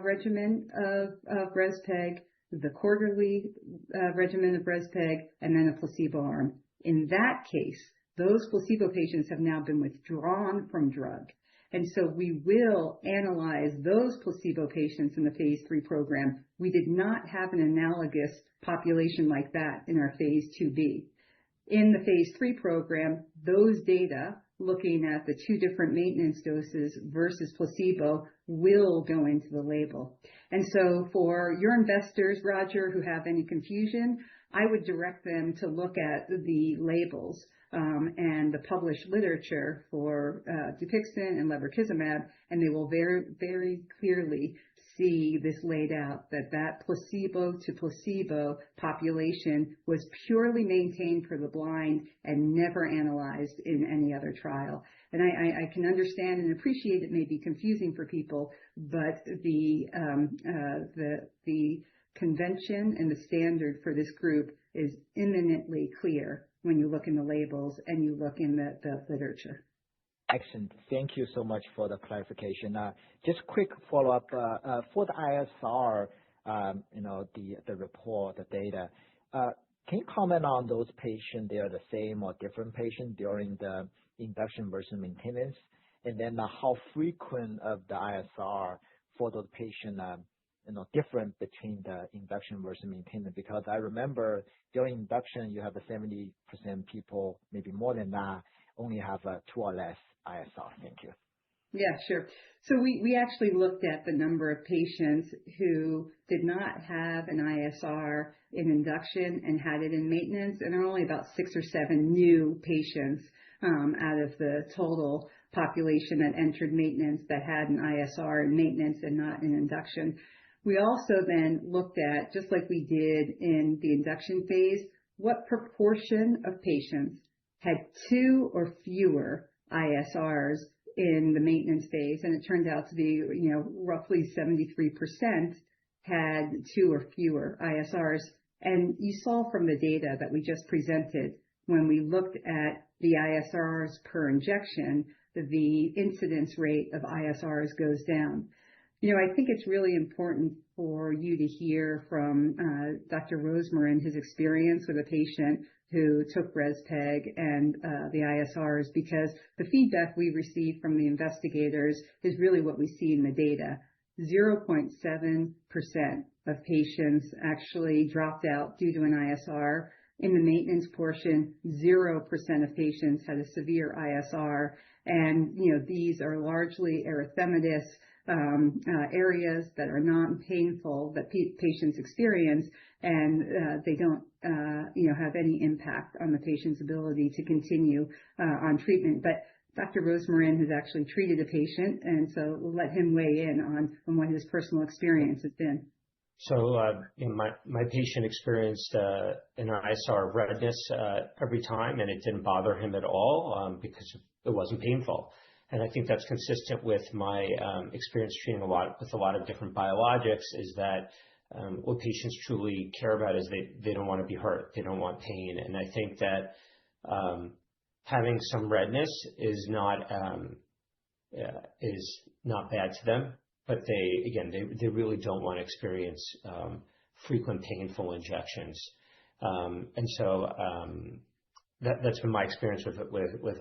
regimen of REZPEG, the quarterly regimen of REZPEG, and then a placebo arm. In that case, those placebo patients have now been withdrawn from drug. And so we will analyze those placebo patients in the phase 3 program. We did not have an analogous population like that in our phase 2b. In the phase 3 program, those data, looking at the two different maintenance doses versus placebo, will go into the label. And so for your investors, Roger, who have any confusion, I would direct them to look at the labels and the published literature for Dupixent and lebrikizumab, and they will very, very clearly see this laid out, that placebo to placebo population was purely maintained for the blind and never analyzed in any other trial. And I can understand and appreciate it may be confusing for people, but the convention and the standard for this group is eminently clear when you look in the labels and you look in the literature. Excellent. Thank you so much for the clarification. Just quick follow-up for the ISR, the report, the data. Can you comment on those patients? They are the same or different patients during the induction versus maintenance, and then how frequent of the ISR for those patients, different between the induction versus maintenance? Because I remember during induction you have the 70% people, maybe more than that, only have 2 or less ISR. Thank you. Yeah, sure. So we actually looked at the number of patients who did not have an ISR in induction and had it in maintenance, and there are only about 6 or 7 new patients out of the total population that entered maintenance that had an ISR in maintenance and not in induction. We also then looked at, just like we did in the induction phase, what proportion of patients had 2 or fewer ISRs in the maintenance phase, and it turned out to be, roughly 73% had 2 or fewer ISRs. And you saw from the data that we just presented, when we looked at the ISRs per injection, the incidence rate of ISRs goes down. I think it's really important for you to hear from Dr. Rosmarin, his experience with a patient who took REZPEG and the ISRs, because the feedback we received from the investigators is really what we see in the data. 0.7% of patients actually dropped out due to an ISR. In the maintenance portion, 0% of patients had a severe ISR. And, these are largely erythematous areas that are non-painful that patients experience, and they don't, have any impact on the patient's ability to continue on treatment. But Dr. Rosmarin has actually treated a patient, and so we'll let him weigh in on what his personal experience has been. So, my patient experienced an ISR redness every time, and it didn't bother him at all because it wasn't painful. And I think that's consistent with my experience treating with a lot of different biologics, is that what patients truly care about is they don't want to be hurt. They don't want pain. And I think that having some redness is not bad to them, but they really don't want to experience frequent painful injections. And so that's been my experience with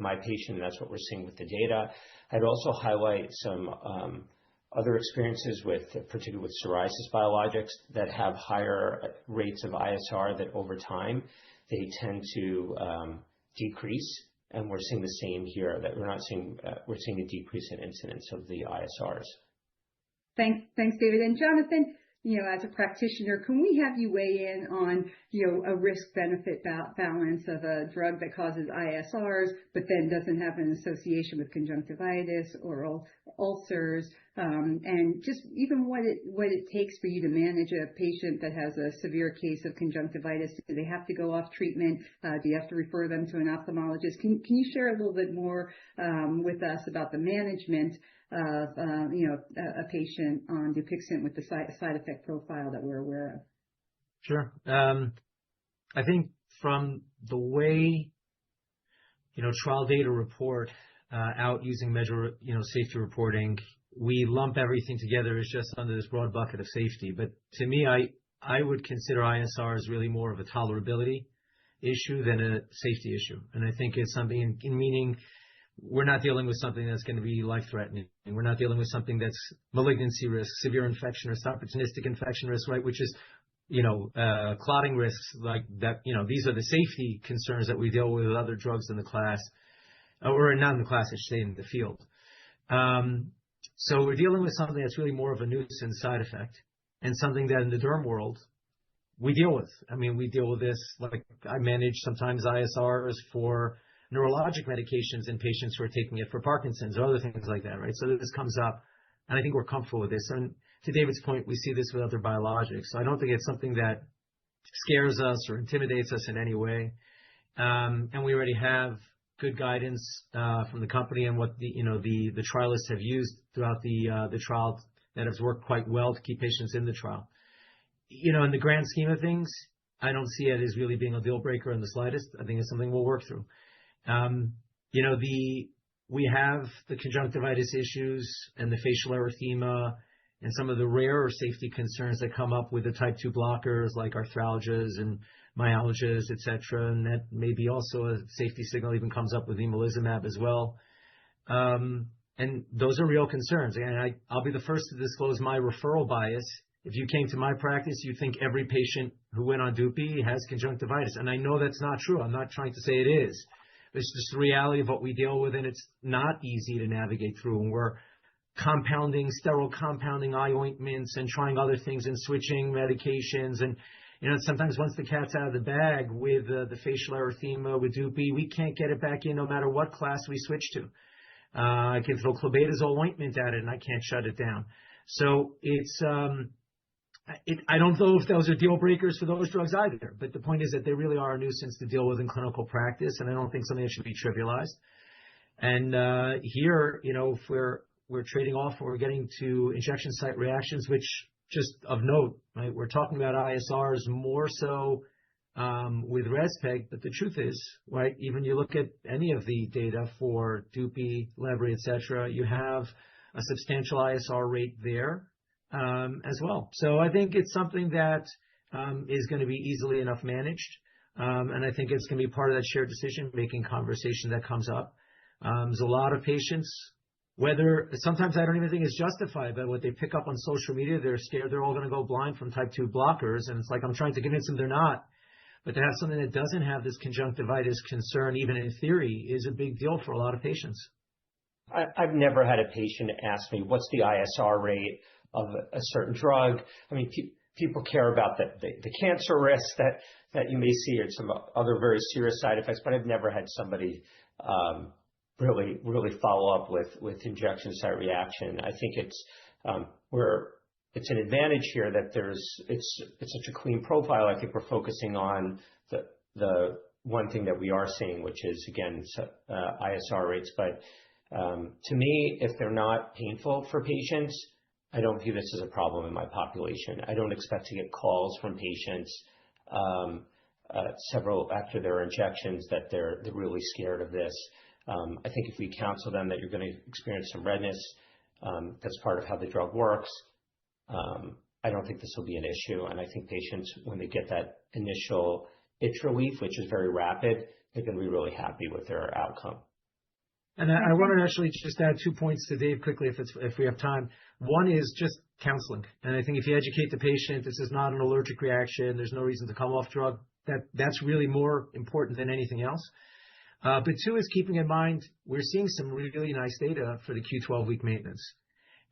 my patient, and that's what we're seeing with the data. I'd also highlight some other experiences particularly with psoriasis biologics that have higher rates of ISR, that over time they tend to decrease. And we're seeing the same here, that we're seeing a decrease in incidence of the ISRs. Thanks, David. And Jonathan, as a practitioner, can we have you weigh in on, a risk-benefit balance of a drug that causes ISRs, but then doesn't have an association with conjunctivitis or ulcers, and just even what it takes for you to manage a patient that has a severe case of conjunctivitis? Do they have to go off treatment? Do you have to refer them to an ophthalmologist? Can you share a little bit more with us about the management of a patient on Dupixent with the side effect profile that we're aware of? Sure. I think from the way trial data report out using safety reporting, we lump everything together as just under this broad bucket of safety. But to me, I would consider ISR as really more of a tolerability issue than a safety issue. And I think it's something in meaning we're not dealing with something that's going to be life-threatening. We're not dealing with something that's malignancy risk, severe infection risk, opportunistic infection risk, right? Which is, clotting risks like that. These are the safety concerns that we deal with other drugs in the class, or not in the class, I should say, in the field. So we're dealing with something that's really more of a nuisance side effect, and something that in the derm world we deal with. I mean, we deal with this, like I manage sometimes ISRs for neurologic medications in patients who are taking it for Parkinson's or other things like that, right? So this comes up, and I think we're comfortable with this. And to David's point, we see this with other biologics. So I don't think it's something that scares us or intimidates us in any way. And we already have good guidance from the company and what the trialists have used throughout the trial that has worked quite well to keep patients in the trial. In the grand scheme of things, I don't see it as really being a deal breaker in the slightest. I think it's something we'll work through. We have the conjunctivitis issues and the facial erythema and some of the rarer safety concerns that come up with the type 2 blockers like arthralgias and myalgias, et cetera. And that may be also a safety signal even comes up with emolizumab as well. And those are real concerns. And I'll be the first to disclose my referral bias. If you came to my practice, you think every patient who went on Dupi has conjunctivitis. And I know that's not true. I'm not trying to say it is. It's just the reality of what we deal with, and it's not easy to navigate through. And we're sterile compounding eye ointments and trying other things and switching medications. And, sometimes once the cat's out of the bag with the facial erythema, with Dupi, we can't get it back in no matter what class we switch to. I can throw clobetasol ointment at it, and I can't shut it down. So it's I don't know if those are deal breakers for those drugs either, but the point is that they really are a nuisance to deal with in clinical practice, and I don't think something that should be trivialized. And here, if we're trading off and we're getting to injection site reactions, which just of note, right? We're talking about ISRs more so with REZPEG, but the truth is, right, even you look at any of the data for Dupi, Lebri, et cetera, you have a substantial ISR rate there as well. So I think it's something that is going to be easily enough managed. And I think it's going to be part of that shared decision-making conversation that comes up. There's a lot of patients, whether sometimes I don't even think it's justified, but what they pick up on social media, they're scared they're all going to go blind from type 2 blockers. And it's like, I'm trying to convince them they're not. But to have something that doesn't have this conjunctivitis concern, even in theory, is a big deal for a lot of patients. I've never had a patient ask me, what's the ISR rate of a certain drug? I mean, people care about the cancer risk that you may see or some other very serious side effects, but I've never had somebody really follow up with injection site reaction. I think it's an advantage here that it's such a clean profile. I think we're focusing on the one thing that we are seeing, which is again ISR rates. But to me, if they're not painful for patients, I don't view this as a problem in my population. I don't expect to get calls from patients several after their injections that they're really scared of this. I think if we counsel them that you're going to experience some redness, that's part of how the drug works. I don't think this will be an issue. And I think patients, when they get that initial itch relief, which is very rapid, they're going to be really happy with their outcome. And I want to actually just add 2 points to Dave quickly if we have time. One is just counseling. And I think if you educate the patient, this is not an allergic reaction, there's no reason to come off drug, that's really more important than anything else. But two is keeping in mind, we're seeing some really nice data for the Q12-week maintenance.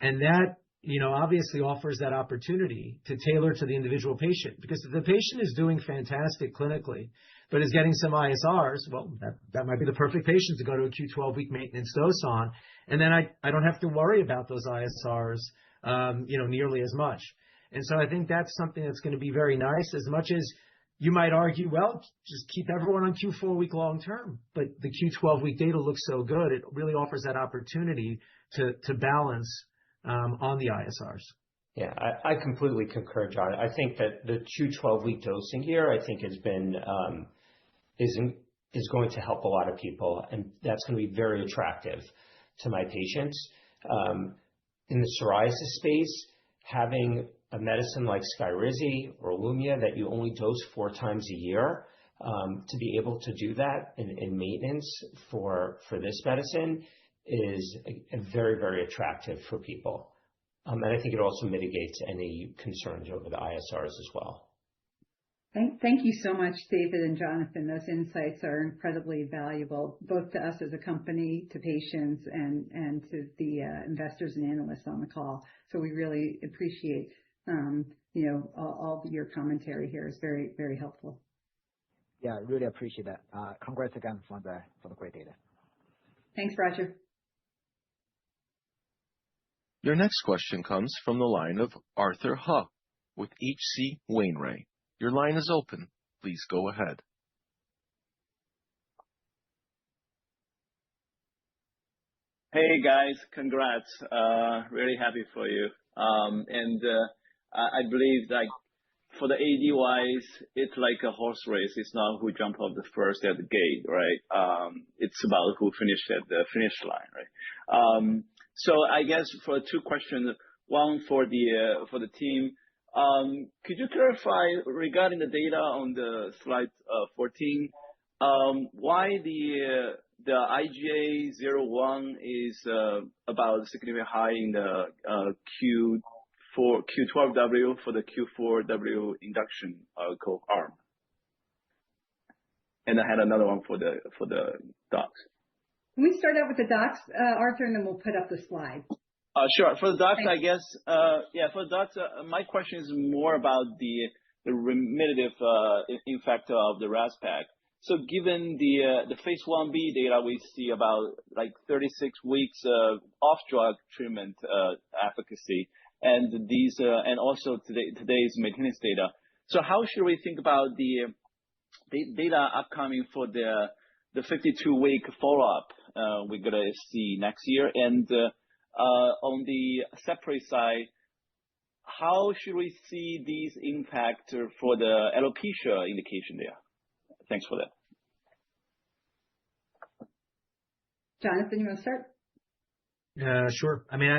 And that, obviously offers that opportunity to tailor to the individual patient. Because if the patient is doing fantastic clinically, but is getting some ISRs, well, that might be the perfect patient to go to a Q12-week maintenance dose on. And then I don't have to worry about those ISRs, nearly as much. And so I think that's something that's going to be very nice, as much as you might argue, well, just keep everyone on Q4-week long-term. But the Q12-week data looks so good, it really offers that opportunity to balance on the ISRs. Yeah, I completely concur, John. I think that the Q12-week dosing here, I think has been, is going to help a lot of people. And that's going to be very attractive to my patients. In the psoriasis space, having a medicine like Skyrizi or Lumia that you only dose 4 times a year, to be able to do that in maintenance for this medicine is very, very attractive for people. And I think it also mitigates any concerns over the ISRs as well. Thank you so much, David and Jonathan. Those insights are incredibly valuable, both to us as a company, to patients, and to the investors and analysts on the call. So we really appreciate, all of your commentary here is very, very helpful. Yeah, really appreciate that. Congrats again for the great data. Thanks, Roger. Your next question comes from the line of Arthur He with H.C. Wainwright. Your line is open. Please go ahead. Hey guys, congrats. Really happy for you. I believe like for the AD wise, it's like a horse race. It's not who jump off the first at the gate, right? It's about who finished at the finish line, right? So I guess for 2 questions, one for the team, could you clarify regarding the data on the slide 14, why the IGA 0/1 is about significantly high in the Q12W for the Q4W induction arm? And I had another one for the docs. Can we start out with the docs, Arthur, and then we'll put up the slide? Sure. For the docs, I guess, for the docs, my question is more about the remittive effect of the REZPEG. So given the phase 1b data, we see about like 36 weeks of off-drug treatment efficacy, and these and also today's maintenance data. So how should we think about the data upcoming for the 52-week follow-up we're gonna see next year? And on the separate side, how should we see these impact for the alopecia indication there? Thanks for that. Jonathan, you want to start? Sure. I mean,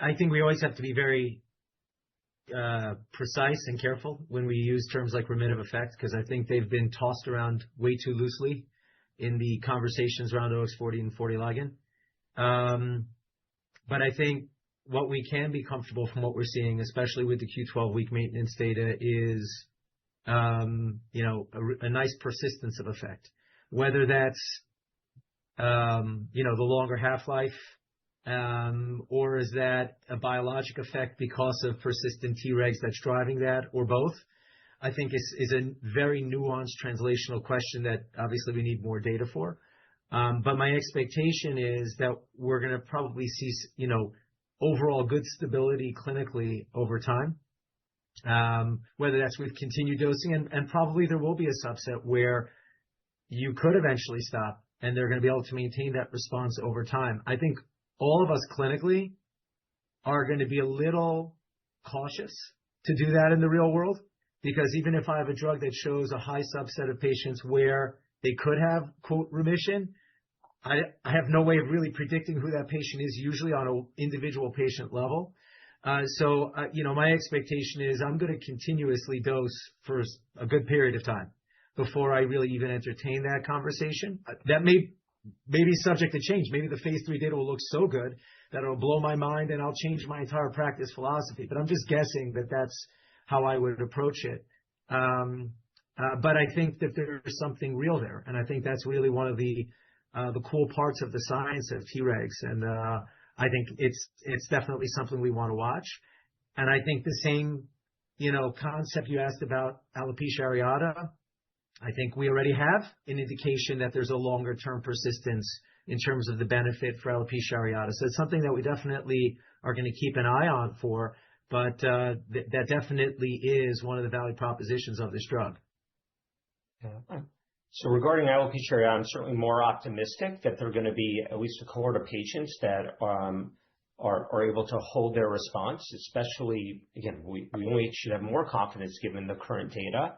I think we always have to be very precise and careful when we use terms like remittive effect, because I think they've been tossed around way too loosely in the conversations around OX40 and 40 ligand. But I think what we can be comfortable from what we're seeing, especially with the Q12 week maintenance data, is a nice persistence of effect. Whether that's the longer half-life, or is that a biologic effect because of persistent Tregs that's driving that, or both, I think is a very nuanced translational question that obviously we need more data for. But my expectation is that we're going to probably see, overall good stability clinically over time, whether that's with continued dosing, and probably there will be a subset where you could eventually stop and they're going to be able to maintain that response over time. I think all of us clinically are going to be a little cautious to do that in the real world, because even if I have a drug that shows a high subset of patients where they could have, quote, remission, I have no way of really predicting who that patient is, usually on an individual patient level. So my expectation is I'm going to continuously dose for a good period of time before I really even entertain that conversation. That may be subject to change. Maybe the phase 3 data will look so good that it'll blow my mind and I'll change my entire practice philosophy. But I'm just guessing that that's how I would approach it. But I think that there's something real there. And I think that's really one of the cool parts of the science of Tregs. And I think it's definitely something we want to watch. And I think the same, concept you asked about alopecia areata, I think we already have an indication that there's a longer term persistence in terms of the benefit for alopecia areata. So it's something that we definitely are going to keep an eye on for, but that definitely is one of the value propositions of this drug. Yeah. So regarding alopecia areata, I'm certainly more optimistic that there are going to be at least a cohort of patients that are able to hold their response, especially, again, we only should have more confidence given the current data.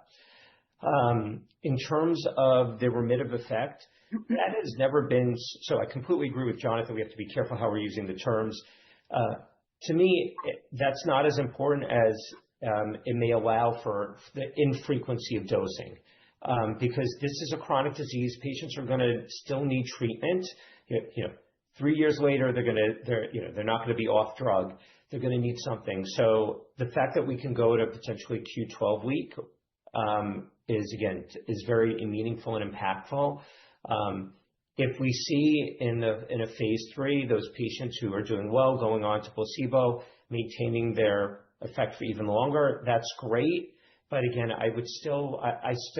In terms of the remittive effect, that has never been, so I completely agree with Jonathan, we have to be careful how we're using the terms. To me, that's not as important as it may allow for the infrequency of dosing. Because this is a chronic disease, patients are going to still need treatment. 3 years later, they're not going to be off drug. They're going to need something. So the fact that we can go to potentially Q12 week is very meaningful and impactful. If we see in a phase 3 those patients who are doing well going on to placebo, maintaining their effect for even longer, that's great. But again, I still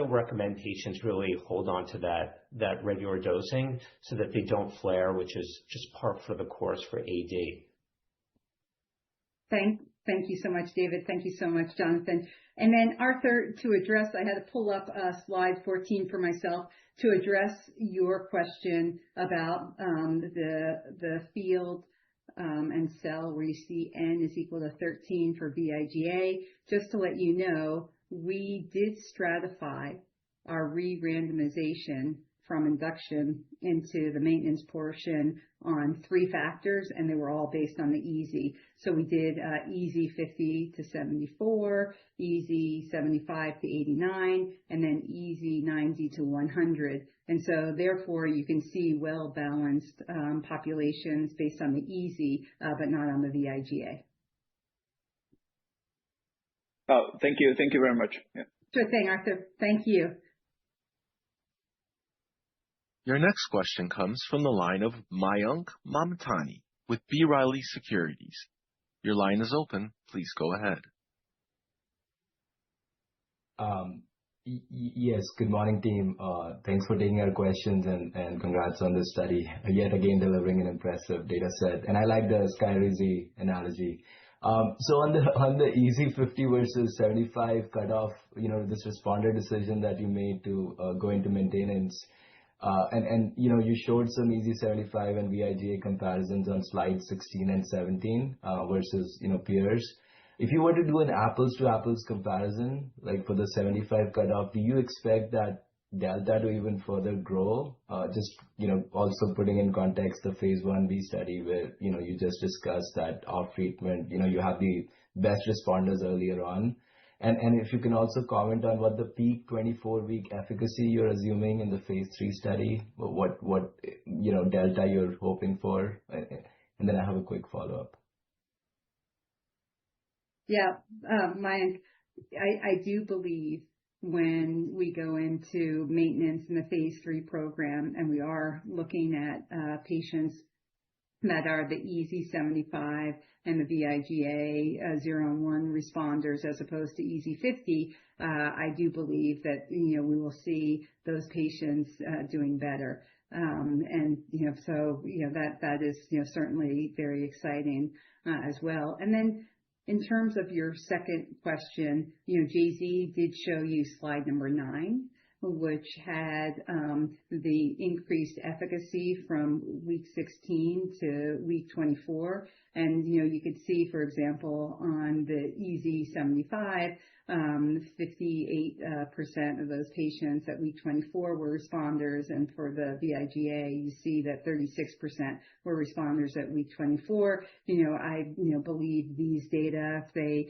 recommend patients really hold on to that regular dosing so that they don't flare, which is just par for the course for AD. Thank you so much, David. Thank you so much, Jonathan. And then Arthur, to address, I had to pull up slide 14 for myself to address your question about the field and cell where you see N is equal to 13 for VIGA. Just to let you know, we did stratify our re-randomization from induction into the maintenance portion on 3 factors, and they were all based on the EASI. So we did EASI 50 to 74, EASI 75 to 89, and then EASI 90 to 100. And so therefore you can see well-balanced populations based on the EASI, but not on the VIGA. Oh, thank you. Thank you very much. Yeah. Sure thing, Arthur. Thank you. Your next question comes from the line of Mayank Mamtani with B. Riley Securities. Your line is open. Please go ahead. Yes, good morning, team. Thanks for taking our questions and congrats on this study. Yet again, delivering an impressive data set. And I like the Skyrizi analogy. So on the easy 50 versus 75 cutoff, this responder decision that you made to go into maintenance, and you showed some easy 75 and VIGA comparisons on slides 16 and 17 versus peers. If you were to do an apples to apples comparison, like for the 75 cutoff, do you expect that delta to even further grow? Just, also putting in context the phase 1b study where, you just discussed that off treatment, you have the best responders earlier on. And if you can also comment on what the peak 24-week efficacy you're assuming in the phase 3 study, what delta you're hoping for. And then I have a quick follow-up. Yeah, Mayank, I do believe when we go into maintenance in the phase 3 program and we are looking at patients that are the EASI 75 and the VIGA 0 and 1 responders as opposed to EASI 50, I do believe that, we will see those patients doing better. That is, certainly very exciting as well. And then in terms of your second question, JZ did show you slide number 9, which had the increased efficacy from week 16 to week 24. And, you could see, for example, on the EASI 75, 58% of those patients at week 24 were responders. And for the VIGA, you see that 36% were responders at week 24. I believe these data, if they,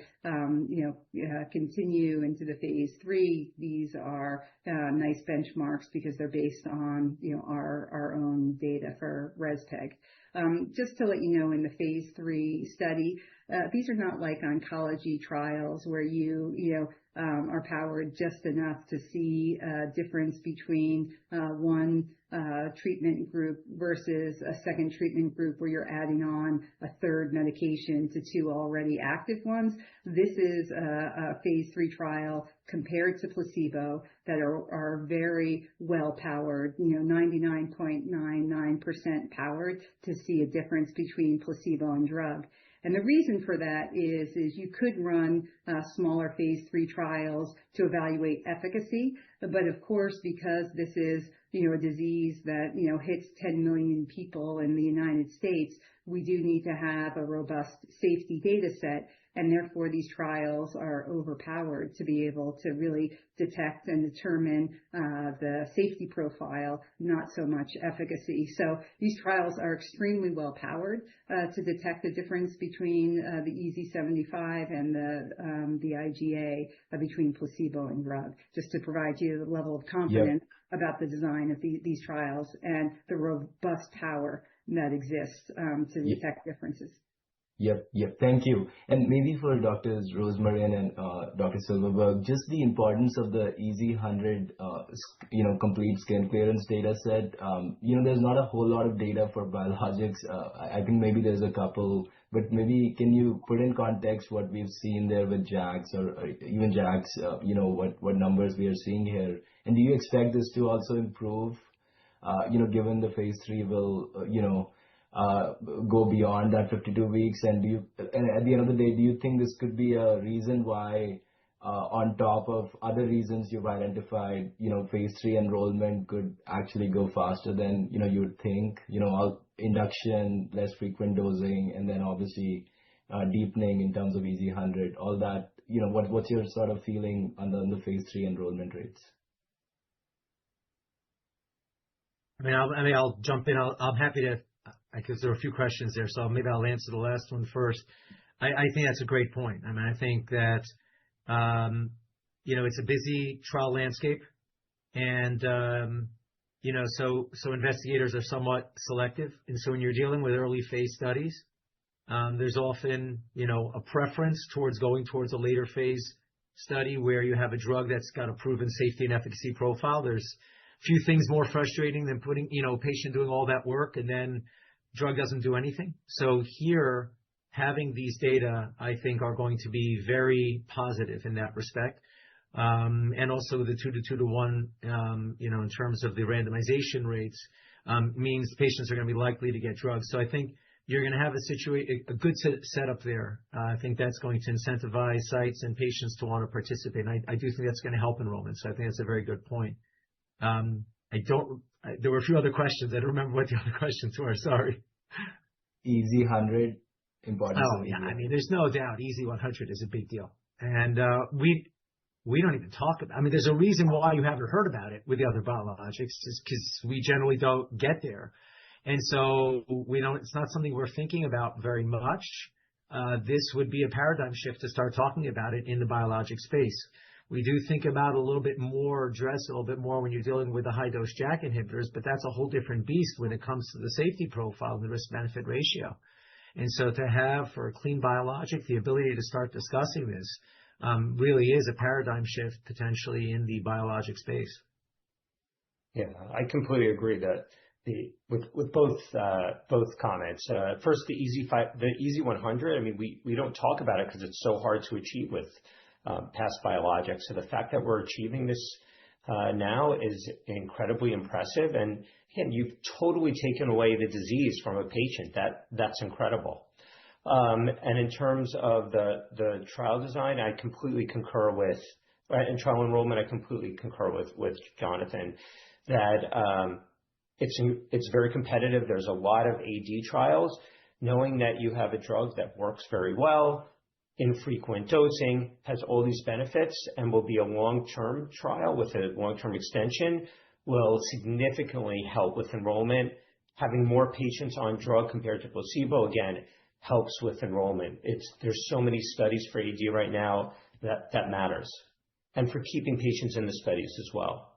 continue into the phase 3, these are nice benchmarks because they're based on, our own data for REZPEG. Just to let you know, in the phase 3 study, these are not like oncology trials where you are powered just enough to see a difference between one treatment group versus a second treatment group where you're adding on a third medication to 2 already active ones. This is a phase 3 trial compared to placebo that are very well powered, 99.99% powered to see a difference between placebo and drug. And the reason for that is you could run smaller phase 3 trials to evaluate efficacy. But of course, because this is, a disease that, hits 10 million people in the United States, we do need to have a robust safety data set. And therefore, these trials are overpowered to be able to really detect and determine the safety profile, not so much efficacy. So these trials are extremely well powered to detect the difference between the EASI 75 and the IGA between placebo and drug, just to provide you the level of confidence about the design of these trials and the robust power that exists to detect differences. Yep. Thank you. And maybe for Drs. Rosemarin and Dr. Silverberg, just the importance of the EASI 100, complete skin clearance data set. There's not a whole lot of data for biologics. I think maybe there's a couple, but maybe can you put in context what we've seen there with JAKs or even JAKs, what numbers we are seeing here? And do you expect this to also improve, given the phase 3 will, go beyond that 52 weeks? And at the end of the day, do you think this could be a reason why, on top of other reasons you've identified, phase 3 enrollment could actually go faster than, you would think, all induction, less frequent dosing, and then obviously, deepening in terms of EASI 100, all that, what's your sort of feeling on the phase 3 enrollment rates? I'll jump in. I'm happy to, because there are a few questions there, so maybe I'll answer the last one first. I think that's a great point. I think that, it's a busy trial landscape, and, so investigators are somewhat selective. And so when you're dealing with early phase studies, there's often, a preference towards going towards a later phase study where you have a drug that's got a proven safety and efficacy profile. There's a few things more frustrating than putting, a patient doing all that work and then drug doesn't do anything. So here, having these data, I think, are going to be very positive in that respect. and also the 2-to-2-to-1, in terms of the randomization rates, means patients are going to be likely to get drugs. So I think you're going to have a good setup there. I think that's going to incentivize sites and patients to want to participate. And I do think that's going to help enrollment. So I think that's a very good point. There were a few other questions. I don't remember what the other questions were. Sorry. EASI 100 importance. Oh yeah, I mean, there's no doubt EASI 100 is a big deal, and we don't even talk about. I mean, there's a reason why you haven't heard about it with the other biologics, is because we generally don't get there, and so we don't. It's not something we're thinking about very much. This would be a paradigm shift to start talking about it in the biologic space. We do think about a little bit more, address a little bit more when you're dealing with the high-dose JAK inhibitors, but that's a whole different beast when it comes to the safety profile and the risk-benefit ratio. And so to have, for a clean biologic, the ability to start discussing this really is a paradigm shift potentially in the biologic space. Yeah, I completely agree that with both comments. First, the EASI 100. I mean, we don't talk about it because it's so hard to achieve with past biologics. So the fact that we're achieving this now is incredibly impressive. And again, you've totally taken away the disease from a patient. That's incredible. And in terms of the trial design, I completely concur with, and trial enrollment, I completely concur with Jonathan that it's very competitive. There's a lot of AD trials. Knowing that you have a drug that works very well, infrequent dosing, has all these benefits, and will be a long-term trial with a long-term extension, will significantly help with enrollment. Having more patients on drug compared to placebo, again, helps with enrollment. There's so many studies for AD right now that matters, and for keeping patients in the studies as well.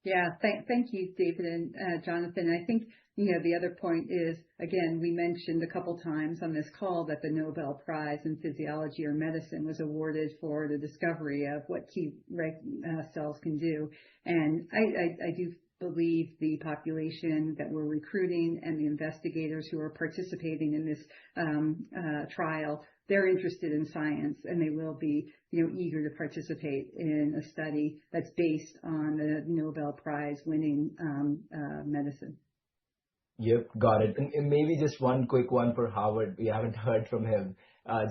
Yeah, thank you, David and Jonathan. I think, the other point is, again, we mentioned a couple times on this call that the Nobel Prize in Physiology or Medicine was awarded for the discovery of what T reg cells can do. And I do believe the population that we're recruiting and the investigators who are participating in this trial, they're interested in science, and they will be, eager to participate in a study that's based on the Nobel Prize winning medicine. Yep, got it. And maybe just one quick one for Howard. We haven't heard from him.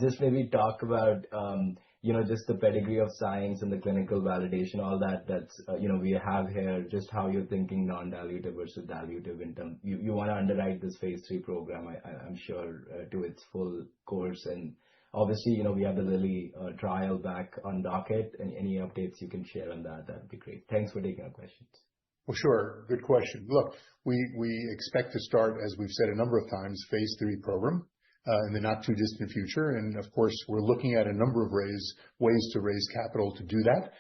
Just maybe talk about, just the pedigree of science and the clinical validation, all that's, we have here, just how you're thinking non-dilutive versus dilutive in terms, you want to underwrite this phase 3 program, I'm sure, to its full course. And obviously, we have the Lilly trial back on docket, and any updates you can share on that would be great. Thanks for taking our questions. Well, sure. Good question. Look, we expect to start, as we've said a number of times, phase 3 program in the not too distant future. And of course, we're looking at a number of ways to raise capital to do that.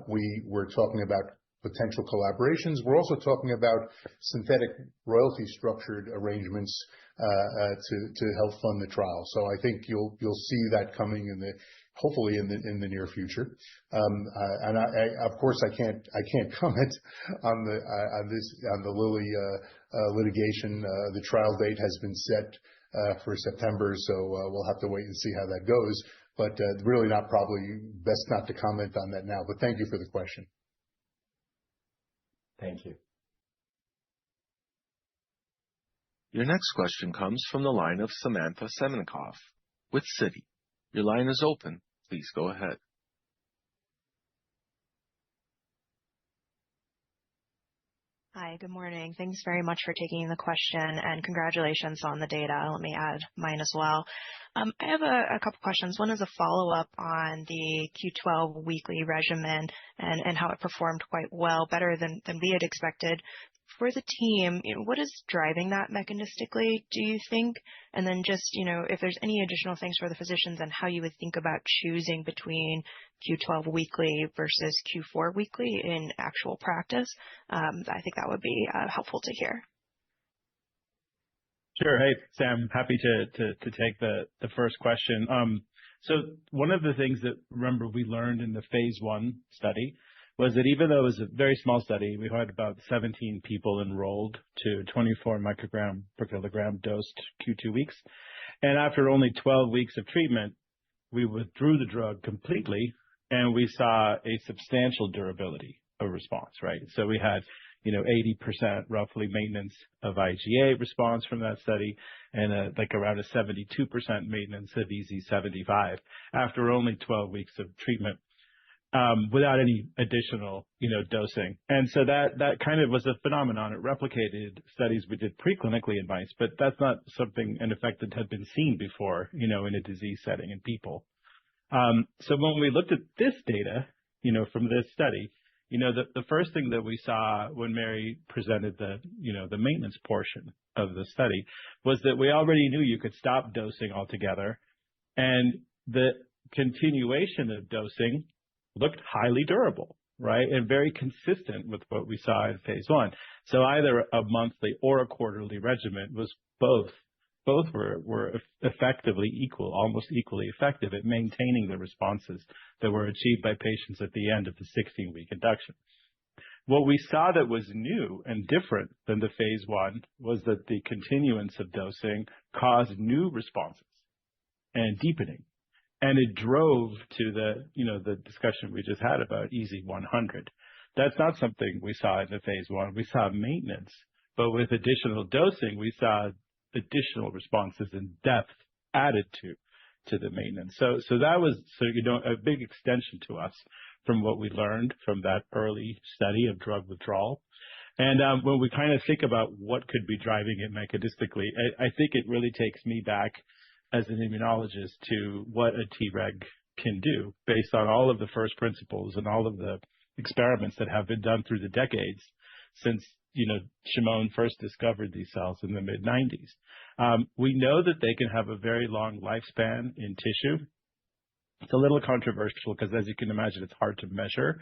We're talking about potential collaborations. We're also talking about synthetic royalty structured arrangements to help fund the trial. So I think you'll see that coming hopefully in the near future. And of course I can't comment on the Lilly litigation. The trial date has been set for September, so we'll have to wait and see how that goes. But really probably best not to comment on that now. But thank you for the question. Thank you. Your next question comes from the line of Samantha Semenkoff with Citi. Your line is open. Please go ahead. Hi, good morning. Thanks very much for taking the question, and congratulations on the data. Let me add mine as well. I have a couple questions. One is a follow-up on the Q12 weekly regimen and how it performed quite well, better than we had expected. For the team, what is driving that mechanistically, do you think? And then just, if there's any additional things for the physicians and how you would think about choosing between Q12 weekly versus Q4 weekly in actual practice, I think that would be helpful to hear. Sure. Hey, Sam, happy to take the first question. So one of the things that, remember, we learned in the phase 1 study was that even though it was a very small study, we had about 17 people enrolled to 24 microgram per kilogram dosed Q2 weeks. And after only 12 weeks of treatment, we withdrew the drug completely and we saw a substantial durability of response, right? So we had, 80% roughly maintenance of IgA response from that study, and like around a 72% maintenance of EASI-75 after only 12 weeks of treatment, without any additional, dosing. And so that kind of was a phenomenon. It replicated studies we did preclinically in mice, but that's not an effect that had been seen before, in a disease setting in people. So when we looked at this data, from this study, the first thing that we saw when Mary presented the maintenance portion of the study was that we already knew you could stop dosing altogether, and the continuation of dosing looked highly durable, right? And very consistent with what we saw in phase 1. So either a monthly or a quarterly regimen was both were effectively almost equally effective at maintaining the responses that were achieved by patients at the end of the 16-week induction. What we saw that was new and different than the phase 1 was that the continuance of dosing caused new responses and deepening. And it drove to the discussion we just had about EASI-100. That's not something we saw in the phase 1. We saw maintenance, but with additional dosing, we saw additional responses in depth added to the maintenance. So that was a big extension to us from what we learned from that early study of drug withdrawal. And when we kind of think about what could be driving it mechanistically, I think it really takes me back as an immunologist to what a Treg can do based on all of the first principles and all of the experiments that have been done through the decades since, Shimon first discovered these cells in the mid-90s. We know that they can have a very long lifespan in tissue. It's a little controversial because, as you can imagine, it's hard to measure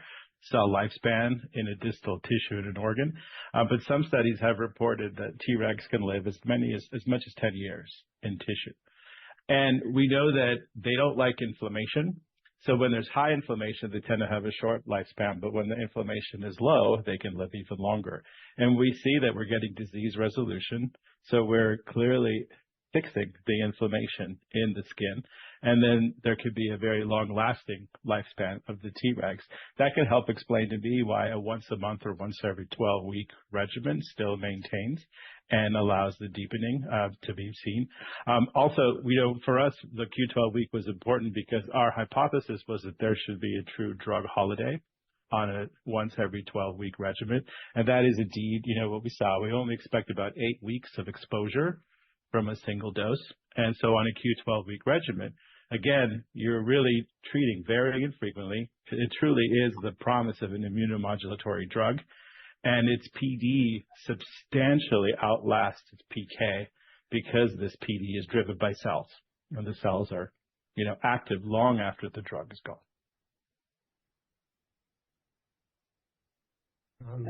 cell lifespan in a distal tissue in an organ. But some studies have reported that Tregs can live as much as 10 years in tissue. And we know that they don't like inflammation. So when there's high inflammation, they tend to have a short lifespan. But when the inflammation is low, they can live even longer. And we see that we're getting disease resolution. So we're clearly fixing the inflammation in the skin. And then there could be a very long-lasting lifespan of the Tregs. That can help explain to me why a once a month or once every 12-week regimen still maintains and allows the deepening to be seen. Also, for us, the Q12 week was important because our hypothesis was that there should be a true drug holiday on a once every 12-week regimen. And that is indeed, what we saw. We only expect about 8 weeks of exposure from a single dose. And so on a Q12 week regimen, again, you're really treating very infrequently. It truly is the promise of an immunomodulatory drug. And its PD substantially outlasts its PK because this PD is driven by cells. And the cells are, active long after the drug is gone.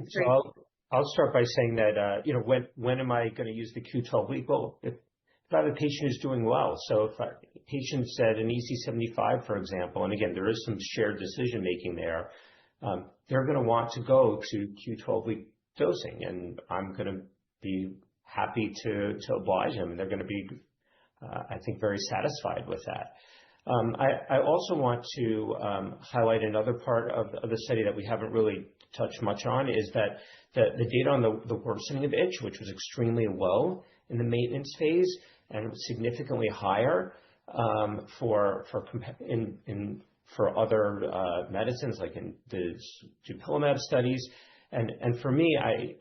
So I'll start by saying that, when am I going to use the Q12 week? Well, if I have a patient who's doing well. So if a patient's at an EASI-75, for example, and again, there is some shared decision-making there, they're going to want to go to Q12 week dosing, and I'm going to be happy to oblige them, and they're going to be, I think, very satisfied with that. I also want to highlight another part of the study that we haven't really touched much on is that the data on the worsening of itch, which was extremely low in the maintenance phase and significantly higher for other medicines, like in the dupilumab studies. And for me, I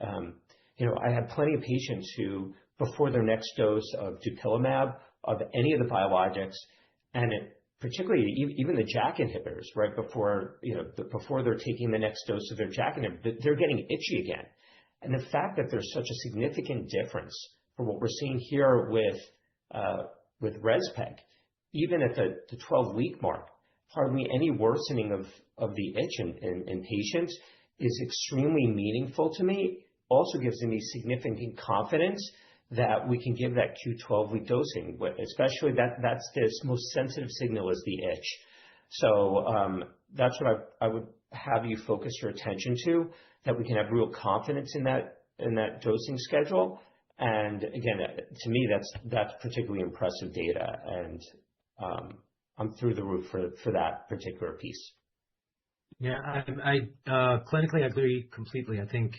had plenty of patients who, before their next dose of dupilumab, of any of the biologics, and particularly even the JAK inhibitors, right before they're taking the next dose of their JAK inhibitor, they're getting itchy again. And the fact that there's such a significant difference from what we're seeing here with REZPEG, even at the 12-week mark, hardly any worsening of the itch in patients is extremely meaningful to me. Also gives me significant confidence that we can give that Q12 week dosing, especially that's the most sensitive signal is the itch. So that's what I would have you focus your attention to, that we can have real confidence in that dosing schedule. And again, to me, that's particularly impressive data, and I'm through the roof for that particular piece. Yeah, clinically I agree completely. I think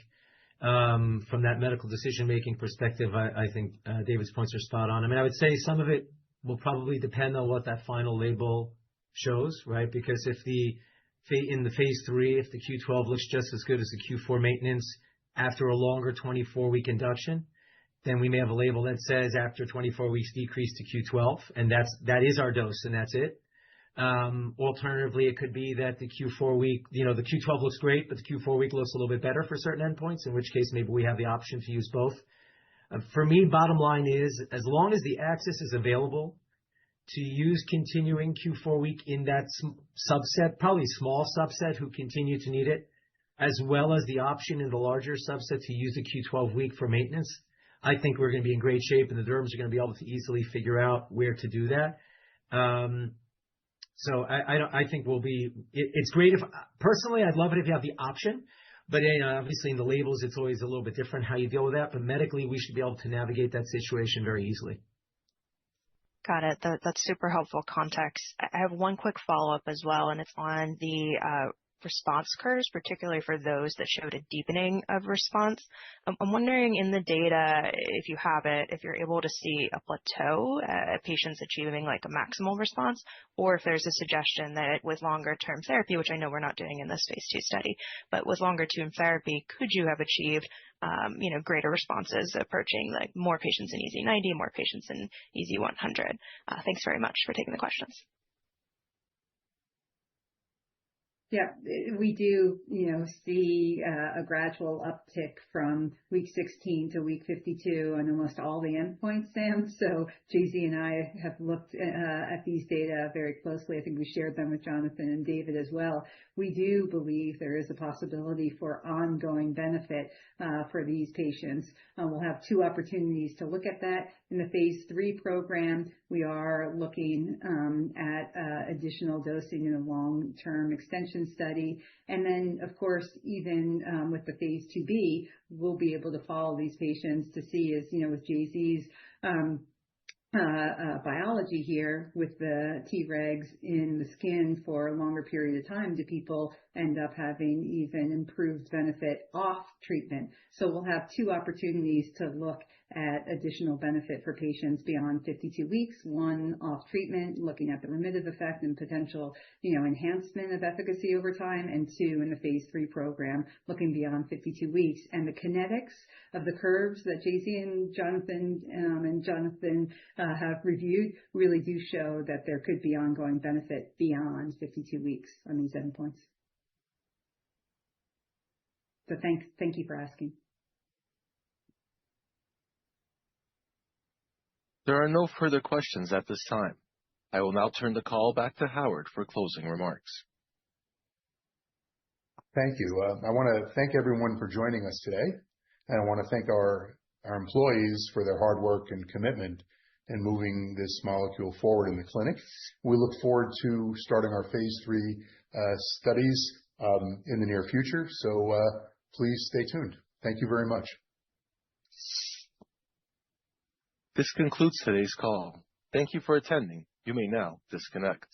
from that medical decision-making perspective, I think David's points are spot on. I mean, I would say some of it will probably depend on what that final label shows, right? Because if in the phase 3, if the Q12 looks just as good as the Q4 maintenance after a longer 24-week induction, then we may have a label that says after 24 weeks decrease to Q12, and that is our dose, and that's it. Alternatively, it could be that the Q4 week, the Q12 looks great, but the Q4 week looks a little bit better for certain endpoints, in which case maybe we have the option to use both. For me, bottom line is, as long as the access is available to use continuing Q4 week in that subset, probably small subset who continue to need it, as well as the option in the larger subset to use the Q12 week for maintenance, I think we're going to be in great shape, and the derms are going to be able to easily figure out where to do that. So I think it's great personally, I'd love it if you have the option, but obviously in the labels, it's always a little bit different how you deal with that. But medically, we should be able to navigate that situation very easily. Got it. That's super helpful context. I have one quick follow-up as well, and it's on the response curves, particularly for those that showed a deepening of response. I'm wondering in the data, if you have it, if you're able to see a plateau, patients achieving like a maximal response, or if there's a suggestion that with longer term therapy, which I know we're not doing in this phase 2 study, but with longer term therapy, could you have achieved greater responses approaching like more patients in EASI 90, more patients in EASI 100? Thanks very much for taking the questions. Yeah, we do, see a gradual uptick from week 16 to week 52 on almost all the endpoints, Sam. So JZ and I have looked at these data very closely. I think we shared them with Jonathan and David as well. We do believe there is a possibility for ongoing benefit for these patients. We'll have 2 opportunities to look at that. In the phase 3 program, we are looking at additional dosing in a long-term extension study. And then, of course, even with the phase 2B, we'll be able to follow these patients to see, as with JZ's biology here with the Tregs in the skin for a longer period of time, do people end up having even improved benefit off treatment? So we'll have 2 opportunities to look at additional benefit for patients beyond 52 weeks, one off treatment, looking at the remittive effect and potential, enhancement of efficacy over time, and 2 in the phase 3 program, looking beyond 52 weeks. And the kinetics of the curves that JZ and Jonathan have reviewed really do show that there could be ongoing benefit beyond 52 weeks on these endpoints. So thank you for asking. There are no further questions at this time. I will now turn the call back to Howard for closing remarks. Thank you. I want to thank everyone for joining us today, and I want to thank our employees for their hard work and commitment in moving this molecule forward in the clinic. We look forward to starting our phase 3 studies in the near future, so please stay tuned. Thank you very much. This concludes today's call. Thank you for attending. You may now disconnect.